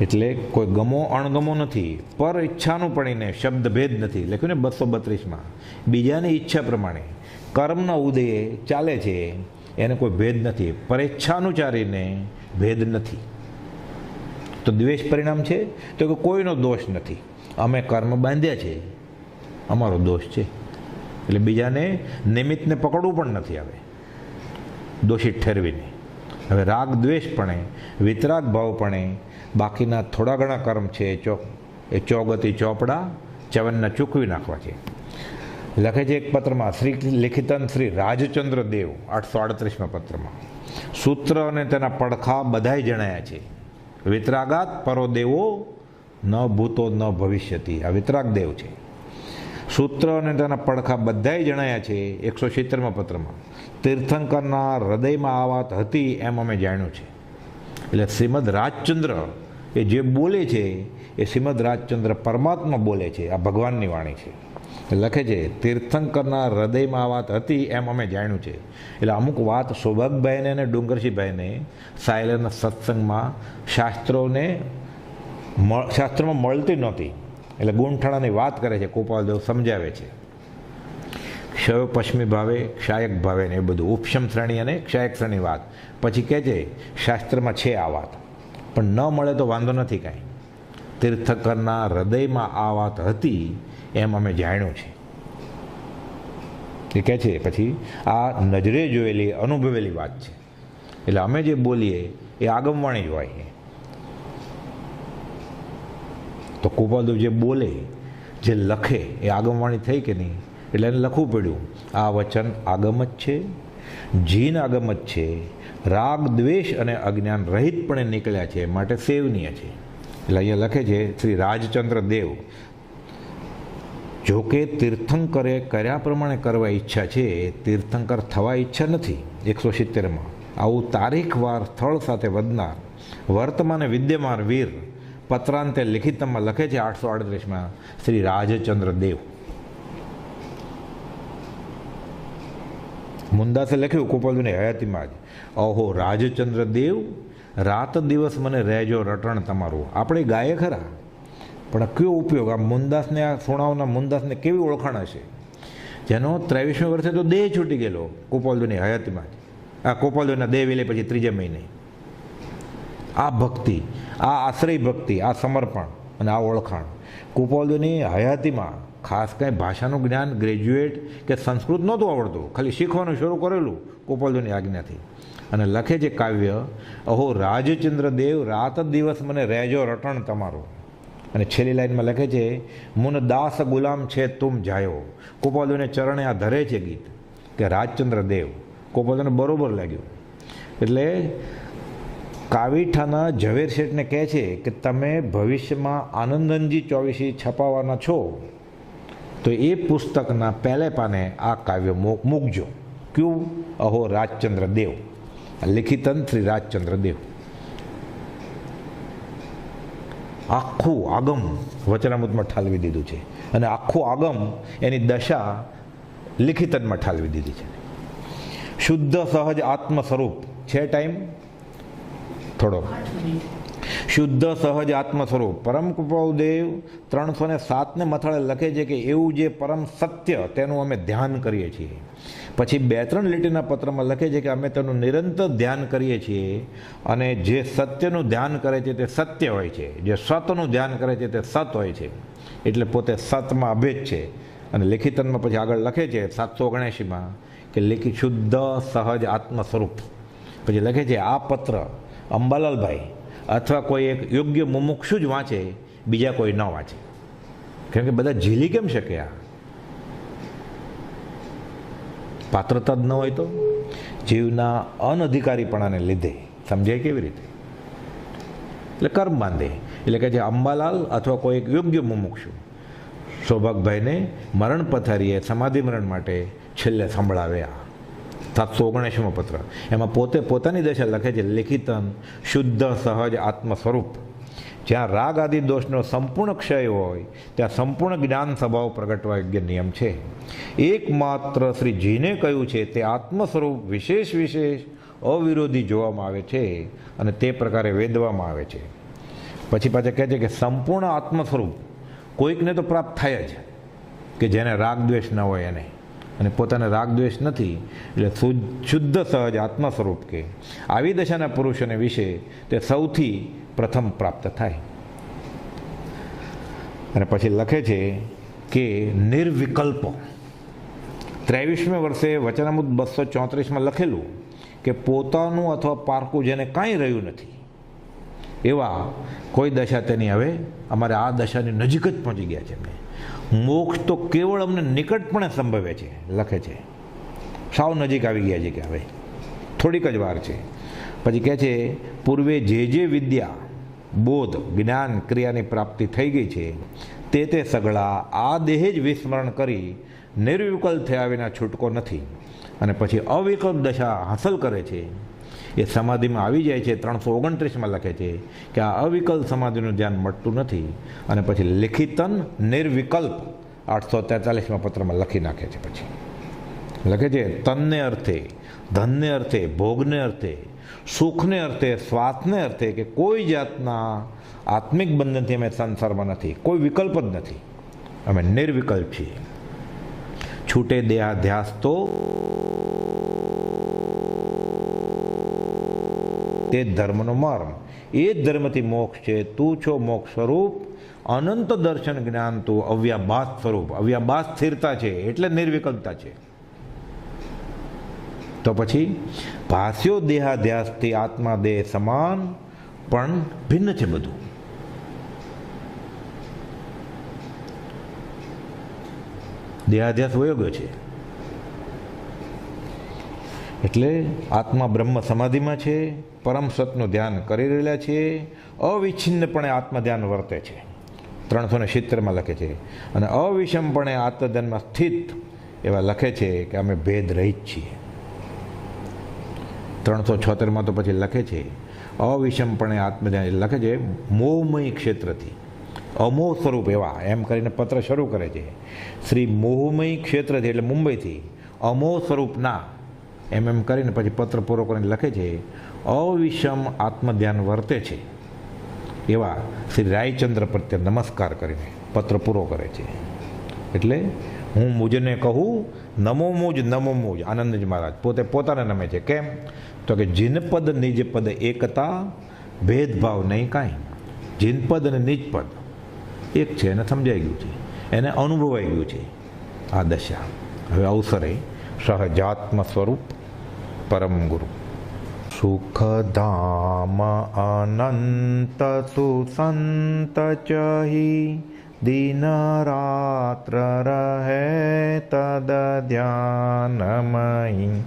એટલે કોઈ ગમો અણગમો નથી, પર ઈચ્છાનું પણ એને શબ્દભેદ નથી. લખ્યું ને 232માં બીજાની ઈચ્છા પ્રમાણે કર્મના ઉદયે ચાલે છે, એને કોઈ ભેદ નથી. પરેચ્છાનુચારીને ભેદ નથી. તો દ્વેષ પરિણામ છે તો કે કોઈનો દોષ નથી. અમે કર્મ બાંધ્યા છે, અમારો દોષ છે. એટલે બીજાને નિમિત્તને પકડવું પણ નથી આવે દોષિત ઠેરવીને. હવે રાગ દ્વેષપણે વિતરાગ ભાવપણે બાકીના થોડા ઘણા કર્મ છે એ ચોગતિ ચોપડા ચવનના ચૂકવી નાખવા છે. લખે છે એક પત્રમાં શ્રી લિખિતન શ્રી રાજચંદ્ર દેવ 838માં પત્રમાં સૂત્ર અને તેના પડખા બધાય જણાયા છે. વિતરાગાત પરો દેવો ન ભૂતો ન ભવિષ્યતિ. આ વિતરાગ દેવ છે. સૂત્ર અને તેના પડખા બધાય જણાયા છે 170માં પત્રમાં. તીર્થંકરના હૃદયમાં આ વાત હતી એમ અમે જાણ્યું છે. એટલે શ્રીમદ રાજચંદ્ર એ જે બોલે છે એ શ્રીમદ રાજચંદ્ર પરમાત્મા બોલે છે. આ ભગવાનની વાણી છે. લખે છે તીર્થંકરના હૃદયમાં આ વાત હતી એમ અમે જાણ્યું છે. એટલે અમુક વાત સૌભાગભાઈને અને ડુંગરસિંહભાઈને સાયલરના સત્સંગમાં શાસ્ત્રોમાં મળતી નહોતી. એટલે ગુંઠાણાની વાત કરે છે. ગોપાલદેવ સમજાવે છે ક્ષય પશ્ચિમી ભાવે ક્ષાયક ભાવે ને એ બધું ઉપશમ શ્રેણી અને ક્ષાયક શ્રેણી વાત. પછી કહે છે શાસ્ત્રમાં છે આ વાત. પણ ન મળે તો વાંધો નથી કાંઈ. તીર્થંકરના હૃદયમાં આ વાત હતી એમ અમે જાણ્યું છે. એ કહે છે પછી આ નજરે જોયેલી અનુભવેલી વાત છે, એટલે અમે જે બોલીએ એ આગમવાણી જ હોય. તો કૃપાલદેવ જે બોલે, જે લખે એ આગમવાણી થઈ કે નહીં, એટલે એને લખવું પડ્યું આ વચન આગમ જ છે, જીન આગમ જ છે, રાગ દ્વેષ અને અજ્ઞાન રહિતપણે નીકળ્યા છે, માટે સેવનીય છે. એટલે અહીંયા લખે છે શ્રી રાજચંદ્ર દેવ, જોકે તીર્થંકરે કર્યા પ્રમાણે કરવા ઈચ્છા છે, તીર્થંકર થવા ઈચ્છા નથી. 170માં આવું તારીખવાર સ્થળ સાથે વધનાર વર્તમાને વિદ્યમાન વીર પત્રાંતે લિખિતમાં લખે છે 838માં શ્રી રાજચંદ્ર દેવ. મુંદાસે લખ્યું કૃપાલદેવની હયાતીમાં જ, અહો રાજચંદ્ર દેવ, રાત દિવસ મને રહેજો રટણ તમારું. આપણે ગાયે ખરા, પણ કયો ઉપયોગ? આ મુંદાસને, આ સોણાવના મુંદાસને કેવી ઓળખાણ હશે, જેનો 23મે વર્ષે તો દેહ છૂટી ગયેલો કૃપાલદેવની હયાતીમાં જ. આ કૃપાલદેવના દેહ વેલે પછી 3 મહિને આ ભક્તિ, આ આશ્રય ભક્તિ, આ સમર્પણ અને આ ઓળખાણ કૃપાલદેવની હયાતીમાં. ખાસ કાંઈ ભાષાનું જ્ઞાન ગ્રેજ્યુએટ કે સંસ્કૃત નહોતું આવડતું, ખાલી શીખવાનું શરૂ કરેલું કૃપાલદેવની આજ્ઞાથી. અને લખે છે કાવ્ય, અહો રાજચંદ્ર દેવ, રાત દિવસ મને રહેજો રટણ તમારું. અને છેલ્લી લાઈનમાં લખે છે, મુન દાસ ગુલામ છે તુમ જાયો. કૃપાલદેવને ચરણે આ ધરે છે ગીત કે રાજચંદ્ર દેવ. કૃપાલદેવને બરોબર લાગ્યું. એટલે કાવીઠાના ઝવેર શેઠને કહે છે કે તમે ભવિષ્યમાં આનંદનજી ચોવીસી છપાવવાના છો, તો એ પુસ્તકના પહેલે પાને આ કાવ્ય મૂકજો. ક્યું? અહો રાજચંદ્ર દેવ, લિખિતન શ્રી રાજચંદ્ર દેવ. આખું આગમ વચનામૃતમાં ઠાલવી દીધું છે, અને આખું આગમ એની દશા લિખિતનમાં ઠાલવી દીધી છે. શુદ્ધ સહજ આત્મ સ્વરૂપ છે. ટાઈમ થોડો. શુદ્ધ સહજ આત્મ સ્વરૂપ પરમ કૃપાલદેવ 307ને મથાળે લખે છે કે એવું જે પરમ સત્ય તેનું અમે ધ્યાન કરીએ છીએ. પછી 2-3 લીટીના પત્રમાં લખે છે કે અમે તેનું નિરંતર ધ્યાન કરીએ છીએ, અને જે સત્યનું ધ્યાન કરે છે તે સત્ય હોય છે, જે સતનું ધ્યાન કરે છે તે સત હોય છે. એટલે પોતે સતમાં અભેદ છે. અને લિખિતનમાં પછી આગળ લખે છે 779માં કે લિખિત શુદ્ધ સહજ આત્મ સ્વરૂપ. પછી લખે છે આ પત્ર અંબાલાલભાઈ અથવા કોઈ એક યોગ્ય મુમુક્ષુ જ વાંચે, બીજા કોઈ ન વાંચે. કેમ કે બધા ઝીલી કેમ શકે? આ પાત્રતા જ ન હોય તો જીવના અનધિકારીપણાને લીધે સમજાય કેવી રીતે? એટલે કર્મ બાંધે. એટલે કે જે અંબાલાલ અથવા કોઈ એક યોગ્ય મુમુક્ષુ સૌભાગભાઈને મરણ પથારીએ સમાધિ મરણ માટે છેલ્લે સંભળાવ્યા. 779મો પત્ર. એમાં પોતે પોતાની દશા લખે છે, લિખિતન શુદ્ધ સહજ આત્મ સ્વરૂપ. જ્યાં રાગ આદિ દોષનો સંપૂર્ણ ક્ષય હોય ત્યાં સંપૂર્ણ જ્ઞાન સ્વભાવ પ્રગટવા યોગ્ય નિયમ છે. એકમાત્ર શ્રીજીને કહ્યું છે તે આત્મ સ્વરૂપ વિશેષ અવિરોધી જોવામાં આવે છે, અને તે પ્રકારે વેદવામાં આવે છે. પછી પાછા કહે છે કે સંપૂર્ણ આત્મ સ્વરૂપ કોઈકને તો પ્રાપ્ત થાય જ, કે જેને રાગ દ્વેષ ન હોય એને, અને પોતાને રાગ દ્વેષ નથી, એટલે શુદ્ધ સહજ આત્મા સ્વરૂપ કે આવી દશાના પુરુષોને વિશે તે સૌથી પ્રથમ પ્રાપ્ત થાય. અને પછી લખે છે કે નિર્વિકલ્પ 23મે વર્ષે વચનામૃત 234માં લખેલું કે પોતાનું અથવા પારકું જેને કાંઈ રહ્યું નથી એવા કોઈ દશા તેની હવે અમારે આ દશાની નજીક જ પહોંચી ગયા છે. મોક્ષ તો કેવળ અમને નિકટપણે સંભવે છે. લખે છે સાવ નજીક આવી ગયા છે કે હવે થોડીક જ વાર છે. પછી કહે છે પૂર્વે જે વિદ્યા બોધ જ્ઞાન ક્રિયાની પ્રાપ્તિ થઈ ગઈ છે તે સગળા આ દેહ જ વિસ્મરણ કરી નિર્વિકલ્પ થયા વિના છૂટકો નથી. અને પછી અવિકલ્પ દશા હાંસલ કરે છે, એ સમાધિમાં આવી જાય છે. 329માં લખે છે કે આ અવિકલ્પ સમાધિનું ધ્યાન મળતું નથી. અને પછી લિખિતન નિર્વિકલ્પ 843માં પત્રમાં લખી નાખે છે. પછી લખે છે તનને અર્થે, ધનને અર્થે, ભોગને અર્થે, સુખને અર્થે, શ્વાસને અર્થે કે કોઈ જાતના આત્મિક બંધનથી અમે સંસારમાં નથી, કોઈ વિકલ્પ જ નથી, અમે નિર્વિકલ્પ છીએ. છૂટે દેહાધ્યાસ તો તે જ ધર્મનો મર્મ. એ જ ધર્મથી મોક્ષ છે. તું છો મોક્ષ સ્વરૂપ, અનંત દર્શન જ્ઞાન તું અવ્યાભાસ સ્વરૂપ. અવ્યાભાસ સ્થિરતા છે એટલે નિર્વિકલ્પતા છે. તો પછી ભાષ્યો દેહાધ્યાસથી આત્મા દેહ સમાન પણ ભિન્ન છે બધું. દેહાધ્યાસ વયો ગયો છે એટલે આત્મા બ્રહ્મ સમાધિમાં છે, પરમ સતનું ધ્યાન કરી રહેલા છે, અવિચ્છિન્નપણે આત્મ ધ્યાન વર્તે છે. 370માં લખે છે. અને અવિષમપણે આત્મધ્યાનમાં સ્થિત એવા લખે છે કે અમે ભેદ રહિત છીએ. 376માં તો પછી લખે છે અવિષમપણે આત્મધ્યાન લખે છે મોહમય ક્ષેત્રથી અમોહ સ્વરૂપ એવા એમ કરીને પત્ર શરૂ કરે છે. શ્રી મોહમય ક્ષેત્રથી એટલે મુંબઈથી અમોહ સ્વરૂપના એમ કરીને પછી પત્ર પૂરો કરીને લખે છે અવિષમ આત્મધ્યાન વર્તે છે એવા શ્રી રાયચંદ્ર પ્રત્યે નમસ્કાર કરીને પત્ર પૂરો કરે છે. એટલે હું મુજને કહું નમો મુજ નમો મુજ. આનંદજી મહારાજ પોતે પોતાને નમે છે. કેમ? તો કે જીનપદ નિજપદ એકતા, ભેદભાવ નહીં કાંઈ. જીનપદ અને નિજપદ એક છે, એને સમજાઈ ગયું છે, એને અનુભવાઈ ગયું છે આ દશા. હવે અવસરે સહજાત્મ સ્વરૂપ પરમ ગુરુ. સુખધામ અનંત સુસંત ચહી દિન રાત્ર રહે તદ ધ્યાનમયી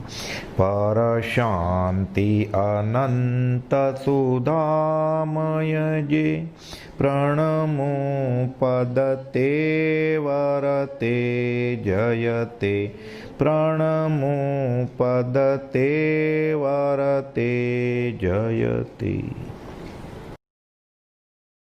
પર શાંતિ અનંત સુધામય જે પ્રણમો પદ તે વરતે જયતે પ્રણમો પદ તે વરતે જયતે.